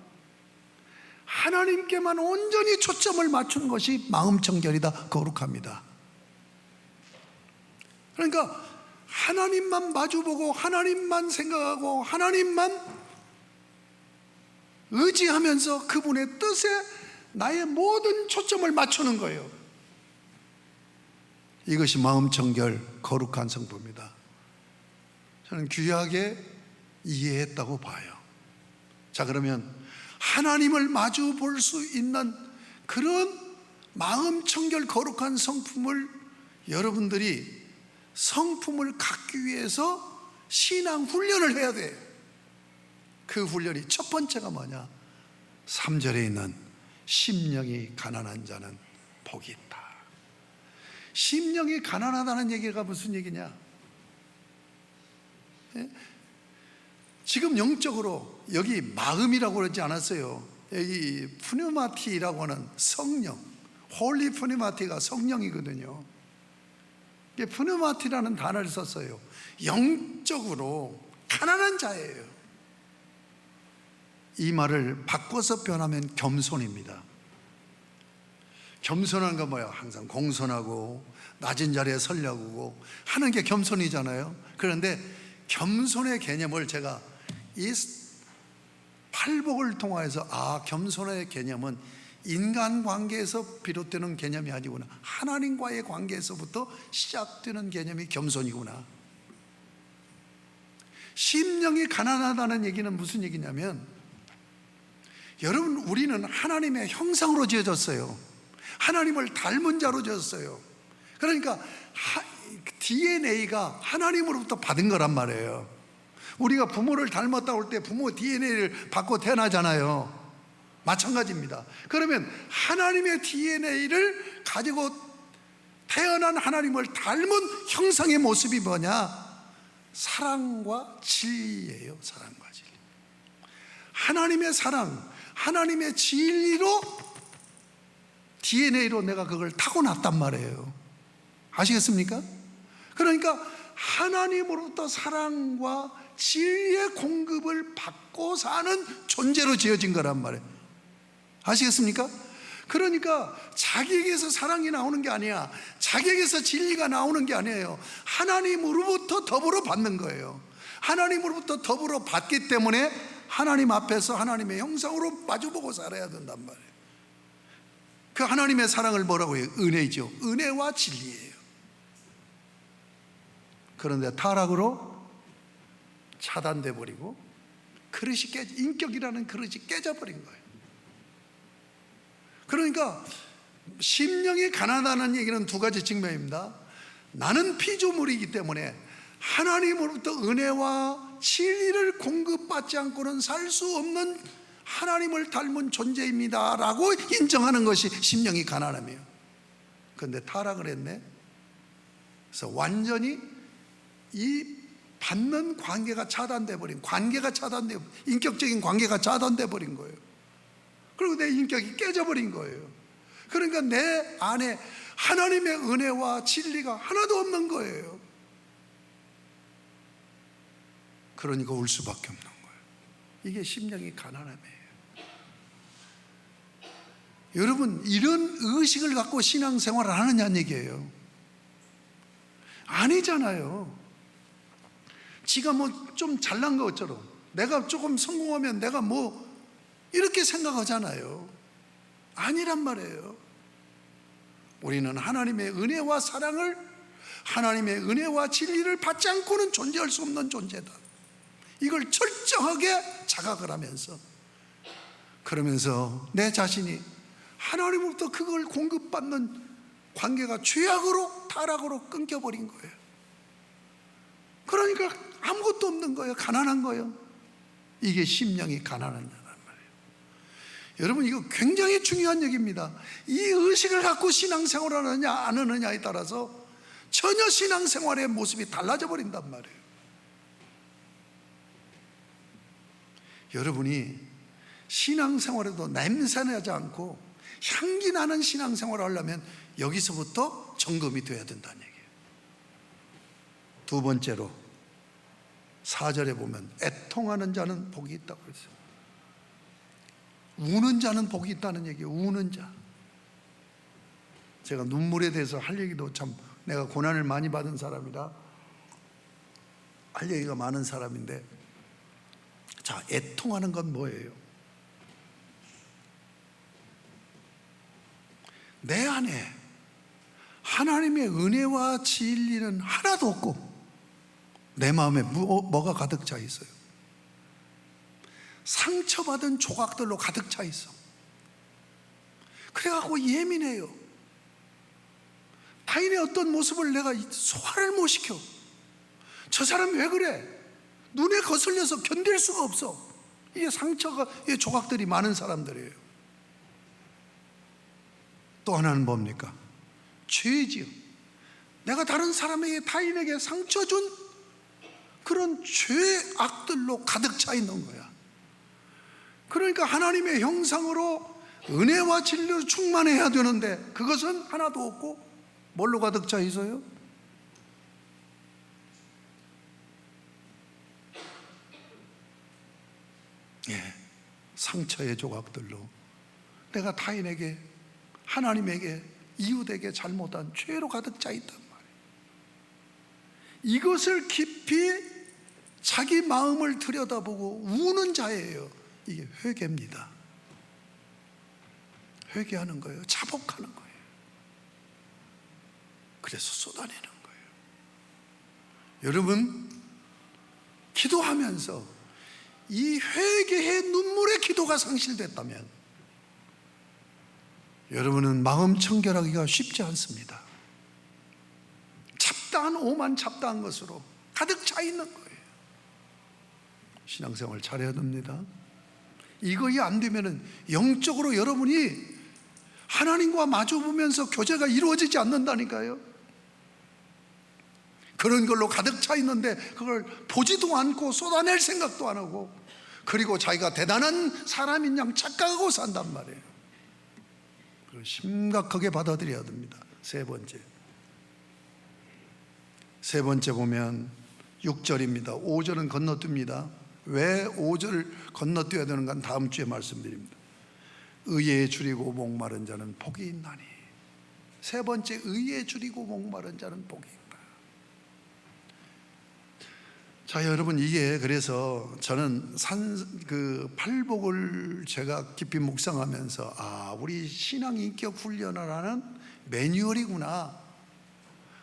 하나님께만 온전히 초점을 맞춘 것이 마음 청결이다, 거룩합니다. 그러니까 하나님만 마주보고 하나님만 생각하고 하나님만 의지하면서 그분의 뜻에 나의 모든 초점을 맞추는 거예요. 이것이 마음 청결, 거룩한 성품입니다. 저는 귀하게 이해했다고 봐요. 자, 그러면 하나님을 마주 볼 수 있는 그런 마음 청결, 거룩한 성품을 여러분들이 성품을 갖기 위해서 신앙 훈련을 해야 돼요. 그 훈련이 첫 번째가 뭐냐? 3절에 있는 심령이 가난한 자는 복이 있다. 심령이 가난하다는 얘기가 무슨 얘기냐? 지금 영적으로 여기 마음이라고 그러지 않았어요. 여기 푸뉴마티라고 하는 성령, 홀리 푸뉴마티가 성령이거든요. 푸뉴마티라는 단어를 썼어요. 영적으로 가난한 자예요. 이 말을 바꿔서 변하면 겸손입니다. 겸손한 건 뭐야? 항상 공손하고 낮은 자리에 서려고 하는 게 겸손이잖아요. 그런데 겸손의 개념을 제가 이 팔복을 통해서 겸손의 개념은 인간관계에서 비롯되는 개념이 아니구나, 하나님과의 관계에서부터 시작되는 개념이 겸손이구나. 심령이 가난하다는 얘기는 무슨 얘기냐면, 여러분, 우리는 하나님의 형상으로 지어졌어요. 하나님을 닮은 자로 지었어요. 그러니까 DNA가 하나님으로부터 받은 거란 말이에요. 우리가 부모를 닮았다고 할 때 부모 DNA를 받고 태어나잖아요. 마찬가지입니다. 그러면 하나님의 DNA를 가지고 태어난 하나님을 닮은 형상의 모습이 뭐냐? 사랑과 진리예요. 사랑과 진리. 하나님의 사랑, 하나님의 진리로 DNA로 내가 그걸 타고났단 말이에요. 아시겠습니까? 그러니까 하나님으로부터 사랑과 진리의 공급을 받고 사는 존재로 지어진 거란 말이에요. 아시겠습니까? 그러니까 자기에게서 사랑이 나오는 게 아니야. 자기에게서 진리가 나오는 게 아니에요. 하나님으로부터 더불어 받는 거예요. 하나님으로부터 더불어 받기 때문에 하나님 앞에서 하나님의 형상으로 마주보고 살아야 된단 말이에요. 그 하나님의 사랑을 뭐라고 해요? 은혜죠. 은혜와 진리예요. 그런데 타락으로 차단돼 버리고 인격이라는 그릇이 깨져버린 거예요. 그러니까 심령이 가난하다는 얘기는 두 가지 측면입니다. 나는 피조물이기 때문에 하나님으로부터 은혜와 진리를 공급받지 않고는 살 수 없는 하나님을 닮은 존재입니다 라고 인정하는 것이 심령이 가난함이에요. 그런데 타락을 했네. 그래서 완전히 이 받는 관계가 차단돼 버린, 인격적인 관계가 차단돼 버린 거예요. 그리고 내 인격이 깨져버린 거예요. 그러니까 내 안에 하나님의 은혜와 진리가 하나도 없는 거예요. 그러니까 울 수밖에 없는 거예요. 이게 심령이 가난함이에요. 여러분, 이런 의식을 갖고 신앙생활을 하느냐는 얘기예요. 아니잖아요. 지가 뭐 좀 잘난 것처럼, 내가 조금 성공하면 내가 뭐 이렇게 생각하잖아요. 아니란 말이에요. 우리는 하나님의 은혜와 사랑을, 하나님의 은혜와 진리를 받지 않고는 존재할 수 없는 존재다. 이걸 철저하게 자각을 하면서, 그러면서 내 자신이 하나님으로부터 그걸 공급받는 관계가 죄악으로, 타락으로 끊겨버린 거예요. 그러니까 아무것도 없는 거예요. 가난한 거예요. 이게 심령이 가난한 자란 말이에요. 여러분, 이거 굉장히 중요한 얘기입니다. 이 의식을 갖고 신앙생활을 하느냐 안 하느냐에 따라서 전혀 신앙생활의 모습이 달라져 버린단 말이에요. 여러분이 신앙생활에도 냄새나지 않고 향기 나는 신앙생활을 하려면 여기서부터 점검이 돼야 된다는 얘기예요. 두 번째로 4절에 보면 애통하는 자는 복이 있다고 했어요. 우는 자는 복이 있다는 얘기예요. 우는 자. 제가 눈물에 대해서 할 얘기도 참, 내가 고난을 많이 받은 사람이라 할 얘기가 많은 사람인데, 자, 애통하는 건 뭐예요? 내 안에 하나님의 은혜와 진리는 하나도 없고 내 마음에 뭐가 가득 차 있어요? 상처받은 조각들로 가득 차 있어. 그래갖고 예민해요. 타인의 어떤 모습을 내가 소화를 못 시켜. 저 사람 왜 그래? 눈에 거슬려서 견딜 수가 없어. 이게 상처가, 이 조각들이 많은 사람들이에요. 또 하나는 뭡니까? 죄지요. 내가 다른 사람에게, 타인에게 상처 준 그런 죄악들로 가득 차 있는 거야. 그러니까 하나님의 형상으로 은혜와 진리로 충만해야 되는데 그것은 하나도 없고 뭘로 가득 차 있어요? 예, 상처의 조각들로 내가 타인에게, 하나님에게, 이웃에게 잘못한 죄로 가득 차 있단 말이에요. 이것을 깊이 자기 마음을 들여다보고 우는 자예요. 이게 회개입니다. 회개하는 거예요. 자복하는 거예요. 그래서 쏟아내는 거예요. 여러분, 기도하면서 이 회개의 눈물의 기도가 상실됐다면 여러분은 마음 청결하기가 쉽지 않습니다. 잡다한 오만 잡다한 것으로 가득 차 있는 거예요. 신앙생활 잘해야 됩니다. 이것이 안 되면은 영적으로 여러분이 하나님과 마주보면서 교제가 이루어지지 않는다니까요. 그런 걸로 가득 차 있는데 그걸 보지도 않고 쏟아낼 생각도 안 하고, 그리고 자기가 대단한 사람인 양 착각하고 산단 말이에요. 그걸 심각하게 받아들여야 됩니다. 세 번째 보면 6절입니다. 5절은 건너뜁니다. 왜 5절을 건너뛰어야 되는가 다음 주에 말씀드립니다. 의에 줄이고 목마른 자는 복이 있나니. 세 번째, 의에 줄이고 목마른 자는 복이 있다. 자, 여러분, 이게 그래서 저는 팔복을 제가 깊이 묵상하면서 우리 신앙 인격 훈련을 하는 매뉴얼이구나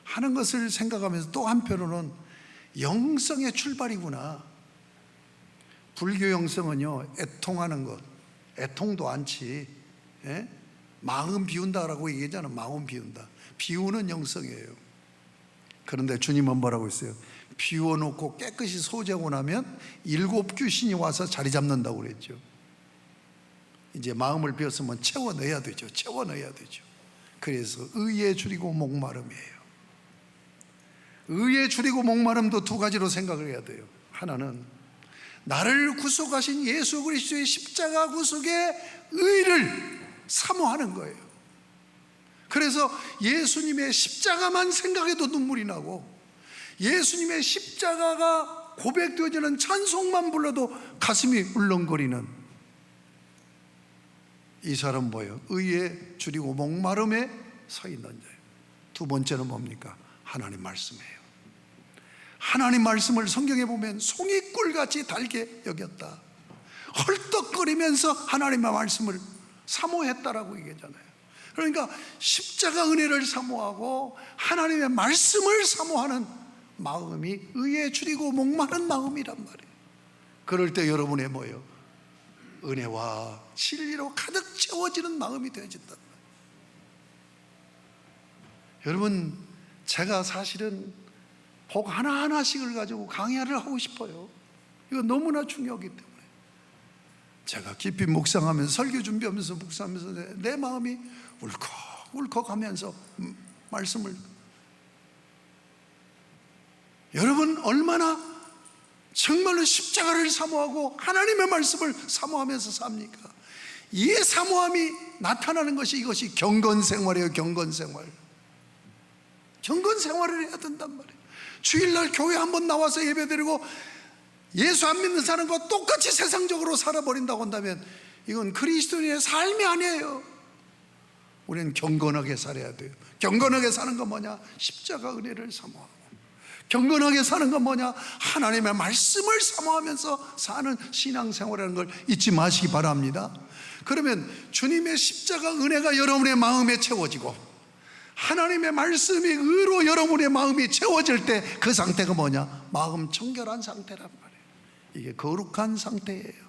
하는 것을 생각하면서, 또 한편으로는 영성의 출발이구나. 불교 영성은요, 애통하는 것, 애통도 않지, 예? 마음 비운다라고 얘기하잖아요. 마음 비운다, 비우는 영성이에요. 그런데 주님은 뭐라고 했어요? 비워놓고 깨끗이 소재하고 나면 7 귀신이 와서 자리 잡는다고 그랬죠. 이제 마음을 비웠으면 채워넣어야 되죠. 채워넣어야 되죠. 그래서 의에 줄이고 목마름이에요. 의에 줄이고 목마름도 두 가지로 생각을 해야 돼요. 하나는 나를 구속하신 예수 그리스도의 십자가 구속의 의를 사모하는 거예요. 그래서 예수님의 십자가만 생각해도 눈물이 나고, 예수님의 십자가가 고백되어지는 찬송만 불러도 가슴이 울렁거리는 이 사람 뭐예요? 의에 줄이고 목마름에 서 있는 자예요. 두 번째는 뭡니까? 하나님 말씀이에요. 하나님 말씀을 성경에 보면 송이꿀같이 달게 여겼다. 헐떡거리면서 하나님의 말씀을 사모했다라고 얘기하잖아요. 그러니까 십자가 은혜를 사모하고 하나님의 말씀을 사모하는 마음이 의에 줄이고 목마른 마음이란 말이에요. 그럴 때 여러분의 뭐예요? 은혜와 진리로 가득 채워지는 마음이 되어진단 말이에요. 여러분, 제가 사실은 복 하나하나씩을 가지고 강야를 하고 싶어요. 이거 너무나 중요하기 때문에 제가 깊이 묵상하면서, 설교 준비하면서 묵상하면서 내 마음이 울컥울컥하면서 말씀을, 여러분 얼마나 정말로 십자가를 사모하고 하나님의 말씀을 사모하면서 삽니까? 이 사모함이 나타나는 것이, 이것이 경건생활이에요. 경건생활. 경건생활을 해야 된단 말이에요. 주일날 교회 한번 나와서 예배드리고 예수 안 믿는 사람과 똑같이 세상적으로 살아버린다고 한다면 이건 그리스도인의 삶이 아니에요. 우리는 경건하게 살아야 돼요. 경건하게 사는 건 뭐냐? 십자가 은혜를 사모하고, 경건하게 사는 건 뭐냐? 하나님의 말씀을 사모하면서 사는 신앙생활이라는 걸 잊지 마시기 바랍니다. 그러면 주님의 십자가 은혜가 여러분의 마음에 채워지고 하나님의 말씀이 의로 여러분의 마음이 채워질 때 그 상태가 뭐냐? 마음 청결한 상태란 말이에요. 이게 거룩한 상태예요.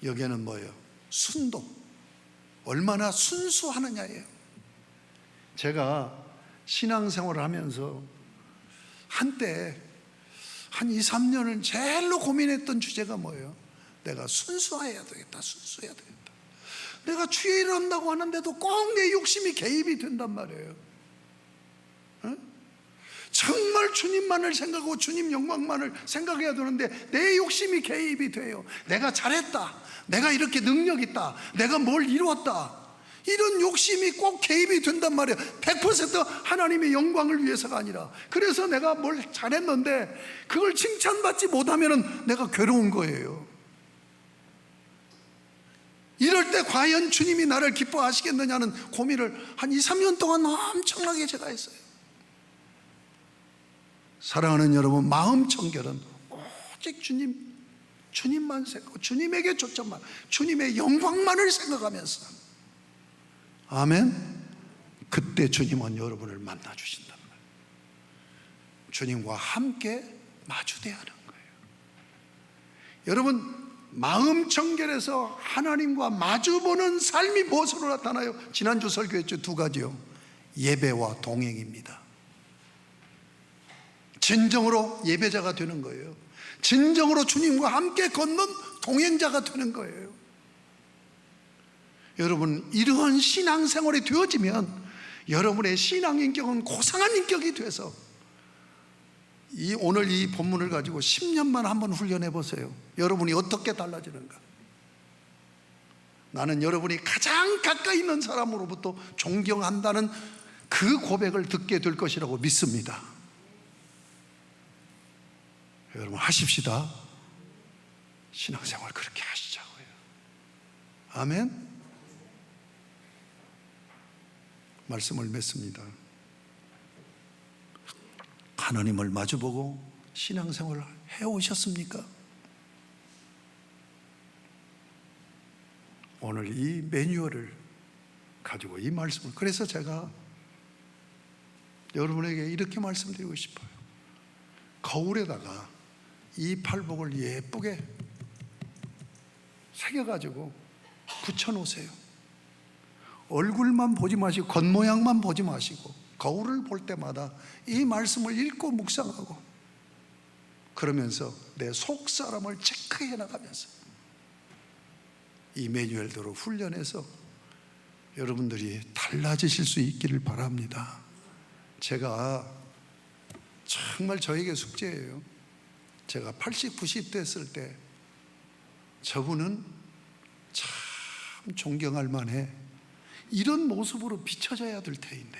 여기에는 뭐예요? 순도, 얼마나 순수하느냐예요. 제가 신앙생활을 하면서 한때 한 2, 3년을 제일로 고민했던 주제가 뭐예요? 내가 순수해야 되겠다. 순수해야 되겠다. 내가 주일을 한다고 하는데도 꼭 내 욕심이 개입이 된단 말이에요. 정말 주님만을 생각하고 주님 영광만을 생각해야 되는데 내 욕심이 개입이 돼요. 내가 잘했다, 내가 이렇게 능력 있다, 내가 뭘 이루었다, 이런 욕심이 꼭 개입이 된단 말이에요. 100% 하나님의 영광을 위해서가 아니라. 그래서 내가 뭘 잘했는데 그걸 칭찬받지 못하면 내가 괴로운 거예요. 이럴 때 과연 주님이 나를 기뻐하시겠느냐는 고민을 한 2, 3년 동안 엄청나게 제가 했어요. 사랑하는 여러분, 마음 청결은 오직 주님만 생각하고 주님에게 초점만, 주님의 영광만을 생각하면서, 아멘. 그때 주님은 여러분을 만나 주신단 말이에요. 주님과 함께 마주대야 하는 거예요. 여러분, 마음 청결해서 하나님과 마주보는 삶이 무엇으로 나타나요? 지난주 설교했죠. 두 가지요. 예배와 동행입니다. 진정으로 예배자가 되는 거예요. 진정으로 주님과 함께 걷는 동행자가 되는 거예요. 여러분, 이러한 신앙생활이 되어지면 여러분의 신앙인격은 고상한 인격이 돼서 오늘 이 본문을 가지고 10년만 한번 훈련해 보세요. 여러분이 어떻게 달라지는가. 나는 여러분이 가장 가까이 있는 사람으로부터 존경한다는 그 고백을 듣게 될 것이라고 믿습니다. 여러분, 하십시다. 신앙생활 그렇게 하시자고요. 아멘. 말씀을 맺습니다. 하나님을 마주보고 신앙생활을 해오셨습니까? 오늘 이 매뉴얼을 가지고 이 말씀을, 그래서 제가 여러분에게 이렇게 말씀드리고 싶어요. 거울에다가 이 팔복을 예쁘게 새겨가지고 붙여놓으세요. 얼굴만 보지 마시고 겉모양만 보지 마시고 거울을 볼 때마다 이 말씀을 읽고 묵상하고, 그러면서 내 속사람을 체크해 나가면서 이 매뉴얼대로 훈련해서 여러분들이 달라지실 수 있기를 바랍니다. 제가 정말 저에게 숙제예요. 제가 80, 90 됐을 때 저분은 참 존경할 만해. 이런 모습으로 비춰져야 될 테인데,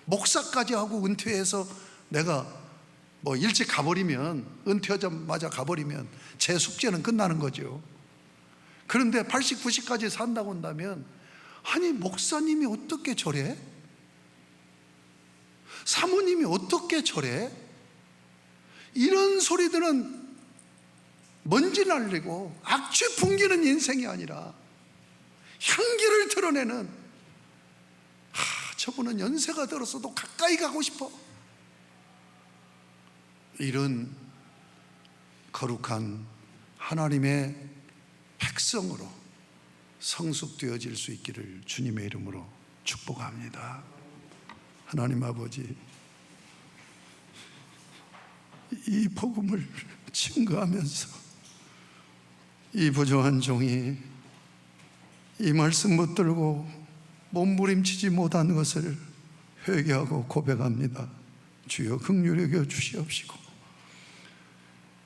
목사까지 하고 은퇴해서 내가 뭐 일찍 가버리면, 은퇴하자마자 가버리면 제 숙제는 끝나는 거죠. 그런데 80, 90까지 산다고 한다면, 아니 목사님이 어떻게 저래? 사모님이 어떻게 저래? 이런 소리들은 먼지 날리고 악취 풍기는 인생이 아니라 향기를 드러내는, 저분은 연세가 들었어도 가까이 가고 싶어, 이런 거룩한 하나님의 백성으로 성숙되어질 수 있기를 주님의 이름으로 축복합니다. 하나님 아버지, 이 복음을 증거하면서 이 부조한 종이 이 말씀 붙들고 몸부림치지 못한 것을 회개하고 고백합니다. 주여 긍휼히 여겨 주시옵시고,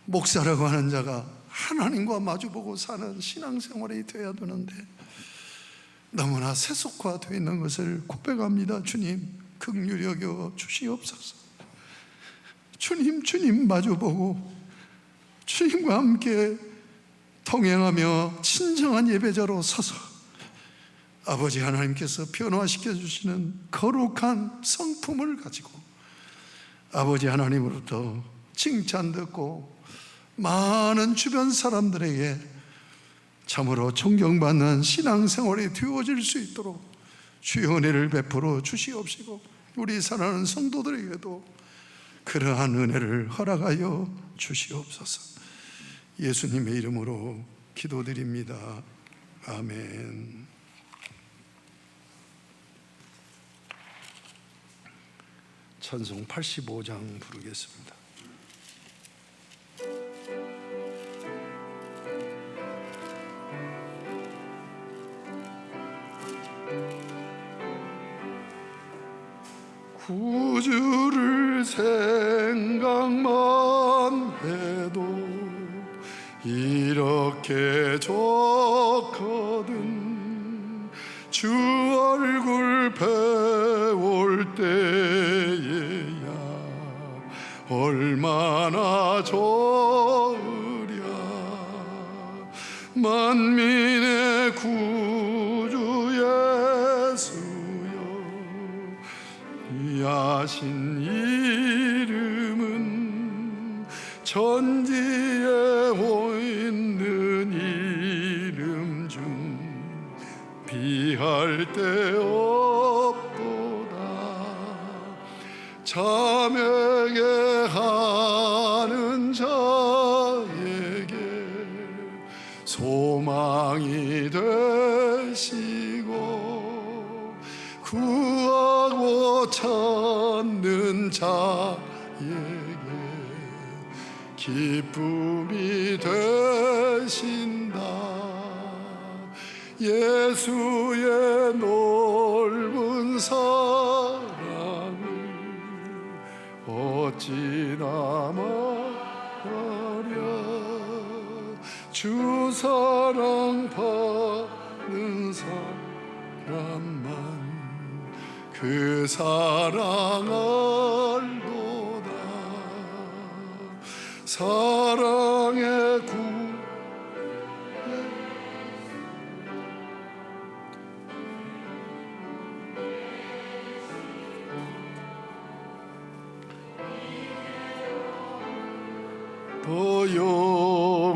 목사라고 하는 자가 하나님과 마주보고 사는 신앙생활이 되어야 되는데 너무나 세속화되어 있는 것을 고백합니다. 주님 긍휼히 여겨 주시옵소서. 주님 마주보고 주님과 함께 동행하며 친정한 예배자로 서서 아버지 하나님께서 변화시켜 주시는 거룩한 성품을 가지고 아버지 하나님으로부터 칭찬 듣고 많은 주변 사람들에게 참으로 존경받는 신앙생활이 되어질 수 있도록 주의 은혜를 베풀어 주시옵시고, 우리 사랑하는 성도들에게도 그러한 은혜를 허락하여 주시옵소서. 예수님의 이름으로 기도드립니다. 아멘. 찬송 85장 부르겠습니다. 구주를 생각만 해도 이렇게 좋거든. 주 얼굴 배울 때에야 얼마나 좋으랴. 만민의 구주 예수여, 하신 이름은 천지에 있는 이름 중 비할 데 없도다. 자매게 하는 자에게 소망이 되시고 구하고 찾는 자에게 기쁨이 되신다. 예수의 넓은 사랑을 어찌나 말하랴. 주 사랑 받는 사람만 그 사랑 알도다. 사랑의 구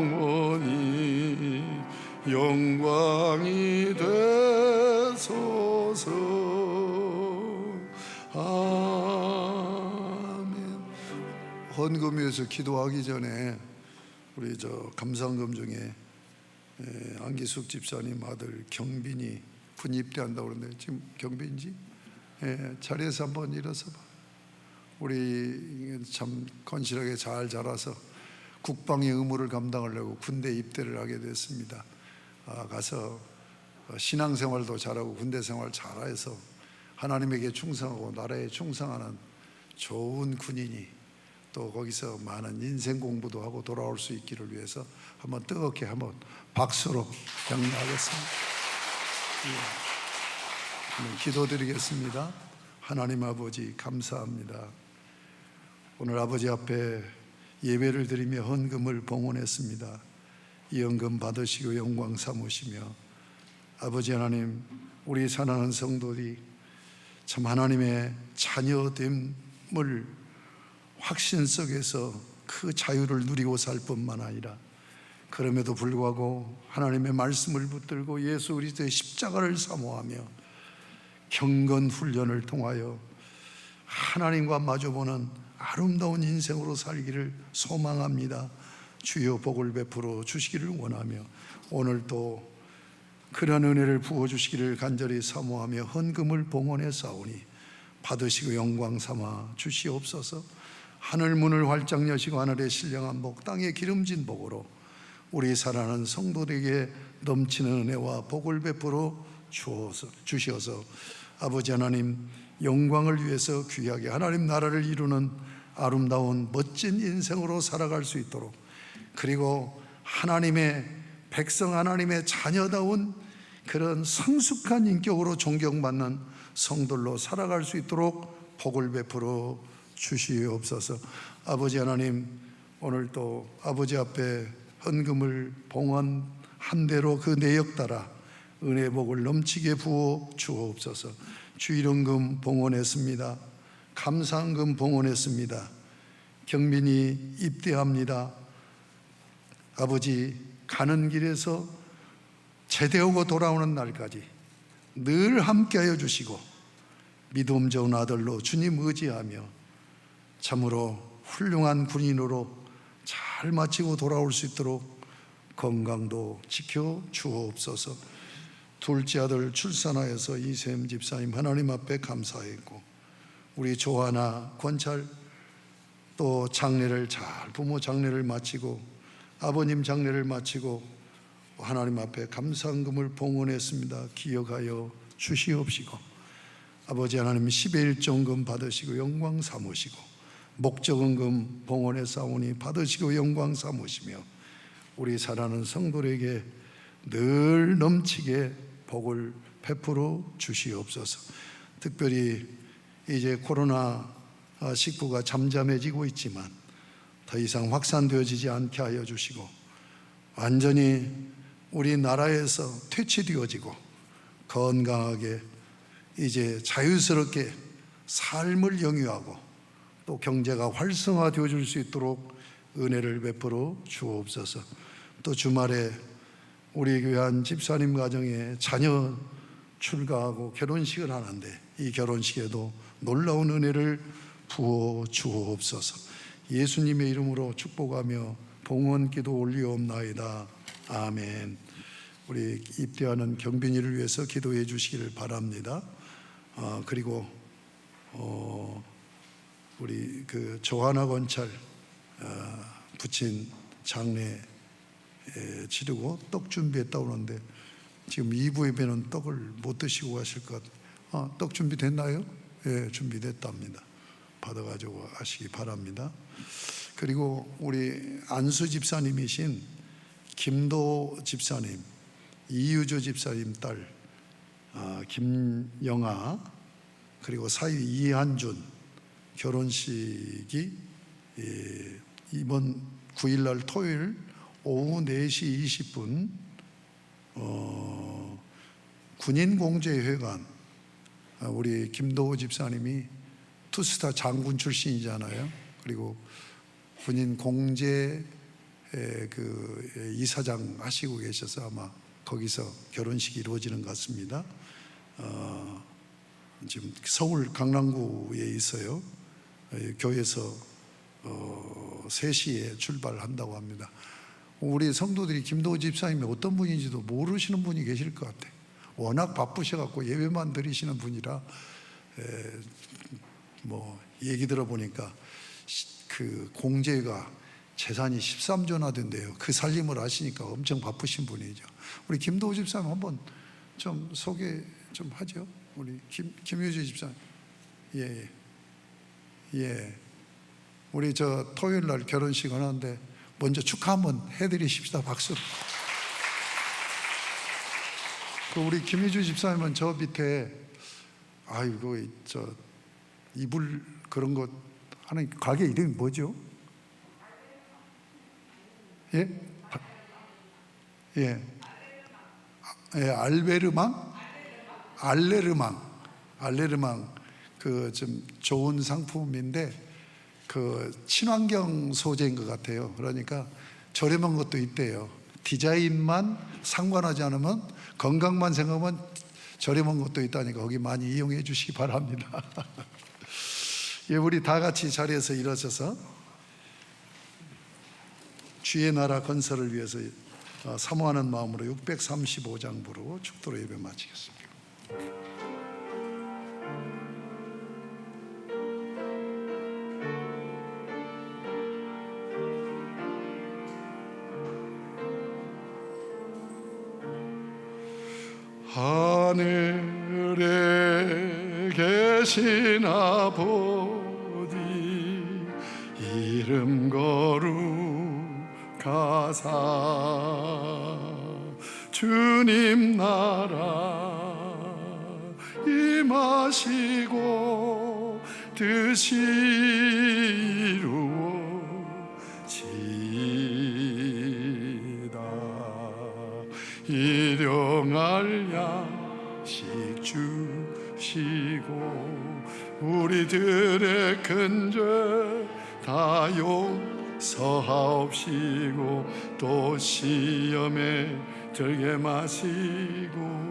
영원히 영광이 되소서. 아멘. 헌금 위해서 기도하기 전에 우리 감사헌금 중에 안기숙 집사님 아들 경빈이 군 입대한다고 그러는데 지금 경빈지? 자리에서 한번 일어서 봐. 우리 참 건실하게 잘 자라서 국방의 의무를 감당하려고 군대 입대를 하게 됐습니다. 가서 신앙생활도 잘하고 군대 생활 잘해서 하나님에게 충성하고 나라에 충성하는 좋은 군인이 또 거기서 많은 인생 공부도 하고 돌아올 수 있기를 위해서 한번 뜨겁게 한번 박수로 격려하겠습니다. 기도드리겠습니다. 하나님 아버지 감사합니다. 오늘 아버지 앞에 예배를 드리며 헌금을 봉헌했습니다. 이 헌금 받으시고 영광 삼으시며 아버지 하나님, 우리 사랑하는 성도들이 참 하나님의 자녀됨을 확신 속에서 그 자유를 누리고 살 뿐만 아니라 그럼에도 불구하고 하나님의 말씀을 붙들고 예수 그리스도의 십자가를 사모하며 경건 훈련을 통하여 하나님과 마주보는 아름다운 인생으로 살기를 소망합니다. 주여 복을 베풀어 주시기를 원하며 오늘 또 그런 은혜를 부어주시기를 간절히 사모하며 헌금을 봉헌해 싸우니 받으시고 영광 삼아 주시옵소서. 하늘 문을 활짝 여시고 하늘의 신령한 복, 땅의 기름진 복으로 우리 사랑하는 성도들에게 넘치는 은혜와 복을 베풀어 주시어서 아버지 하나님, 영광을 위해서 귀하게 하나님 나라를 이루는 아름다운 멋진 인생으로 살아갈 수 있도록, 그리고 하나님의 백성, 하나님의 자녀다운 그런 성숙한 인격으로 존경받는 성들로 살아갈 수 있도록 복을 베풀어 주시옵소서. 아버지 하나님, 오늘 또 아버지 앞에 헌금을 봉헌한 대로 그 내역 따라 은혜 복을 넘치게 부어 주옵소서. 주일헌금 봉헌했습니다. 감사헌금 봉헌했습니다. 경민이 입대합니다. 아버지, 가는 길에서 제대하고 돌아오는 날까지 늘 함께하여 주시고 믿음 좋은 아들로 주님 의지하며 참으로 훌륭한 군인으로 잘 마치고 돌아올 수 있도록 건강도 지켜 주옵소서. 둘째 아들 출산하여서 이샘 집사님 하나님 앞에 감사했고, 우리 조하나 권찰 또 장례를 잘 부모 장례를 마치고 아버님 장례를 마치고 하나님 앞에 감사헌금을 봉헌했습니다. 기억하여 주시옵시고 아버지 하나님, 10의 1종금 받으시고 영광 삼으시고 목적헌금 봉헌해 싸우니 받으시고 영광 삼으시며 우리 사랑하는 성도에게 늘 넘치게 복을 베풀어 주시옵소서. 특별히 이제 코로나19가 잠잠해지고 있지만 더 이상 확산되어지지 않게 하여 주시고 완전히 우리나라에서 퇴치되어지고 건강하게 이제 자유스럽게 삶을 영위하고 또 경제가 활성화되어 줄 수 있도록 은혜를 베풀어 주옵소서. 또 주말에 우리 교회 한 집사님 가정에 자녀 출가하고 결혼식을 하는데 이 결혼식에도 놀라운 은혜를 부어 주옵소서. 예수님의 이름으로 축복하며 봉헌 기도 올리옵나이다. 아멘. 우리 입대하는 경빈이를 위해서 기도해 주시기를 바랍니다. 그리고 우리 그 조하나 권찰 부친 장례 치르고 떡 준비했다고 하는데 지금 2부 예배는 떡을 못 드시고 가실 것 같아요. 떡 준비됐나요? 예, 준비됐답니다. 받아가지고 하시기 바랍니다. 그리고 우리 안수 집사님이신 김도 집사님, 이유주 집사님 딸 김영아, 그리고 사위 이한준 결혼식이 이번 9일날 토요일 오후 4시 20분 군인공제회관, 우리 김도우 집사님이 투스타 장군 출신이잖아요. 그리고 군인공제 그 이사장 하시고 계셔서 아마 거기서 결혼식이 이루어지는 것 같습니다. 지금 서울 강남구에 있어요. 교회에서 3시에 출발한다고 합니다. 우리 성도들이 김도우 집사님이 어떤 분인지도 모르시는 분이 계실 것 같아요. 워낙 바쁘셔갖고 예배만 드리시는 분이라 뭐 얘기 들어보니까 그 공제가 재산이 13조나 된대요. 그 살림을 하시니까 엄청 바쁘신 분이죠. 우리 김도우 집사님 한번 좀 소개 좀 하죠. 우리 김유주 집사님. 예. 우리 저 토요일 날 결혼식 하는데 먼저 축하 한번 해드리십시다. 박수. 그 우리 김유주 집사님은 저 밑에 아이고 저 이불 그런 거 하는 가게 이름이 뭐죠? 예? 예. 알레르망 그 좀 좋은 상품인데 그 친환경 소재인 것 같아요. 그러니까 저렴한 것도 있대요. 디자인만 상관하지 않으면 건강만 생각하면 저렴한 것도 있다니까 거기 많이 이용해 주시기 바랍니다. 예, 우리 다 같이 자리에서 일어서서 주의 나라 건설을 위해서 사모하는 마음으로 635장부로 축도로 예배 마치겠습니다. 하늘에 계신 아버지 이름 거룩하사 주님 나라 임하시고 뜻이 이루어지이다. 일용할 양식 주시고 우리들의 큰 죄 다 용서하옵시고 또 시험에 들게 마시고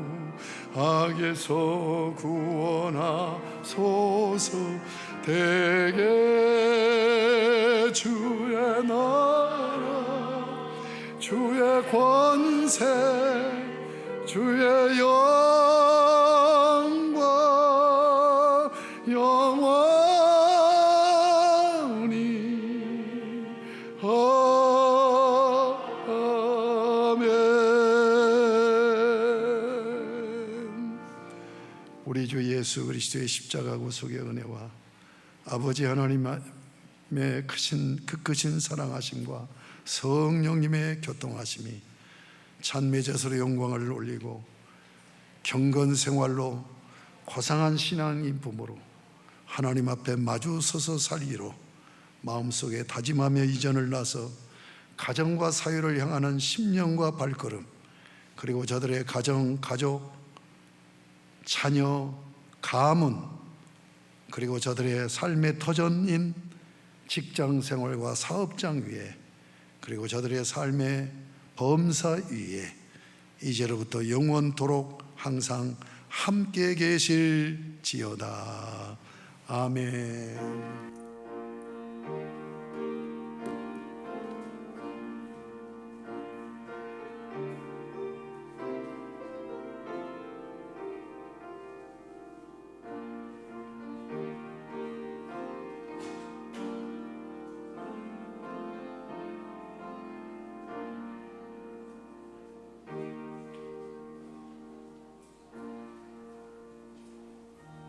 악에서 구원하소서. 대개 주의 나라 주의 권세 주의 영광 영원히 아멘. 우리 주 예수 그리스도의 십자가 구속의 은혜와 아버지 하나님의 그 크신 사랑하심과 성령님의 교통하심이 찬미제사로 영광을 올리고 경건 생활로 고상한 신앙인 부모로 하나님 앞에 마주 서서 살기로 마음속에 다짐하며 이전을 나서 가정과 사회를 향하는 심령과 발걸음, 그리고 저들의 가정, 가족, 자녀, 가문, 그리고 저들의 삶의 터전인 직장 생활과 사업장 위에, 그리고 저들의 삶의 범사 위에 이제로부터 영원토록 항상 함께 계실지어다. 아멘.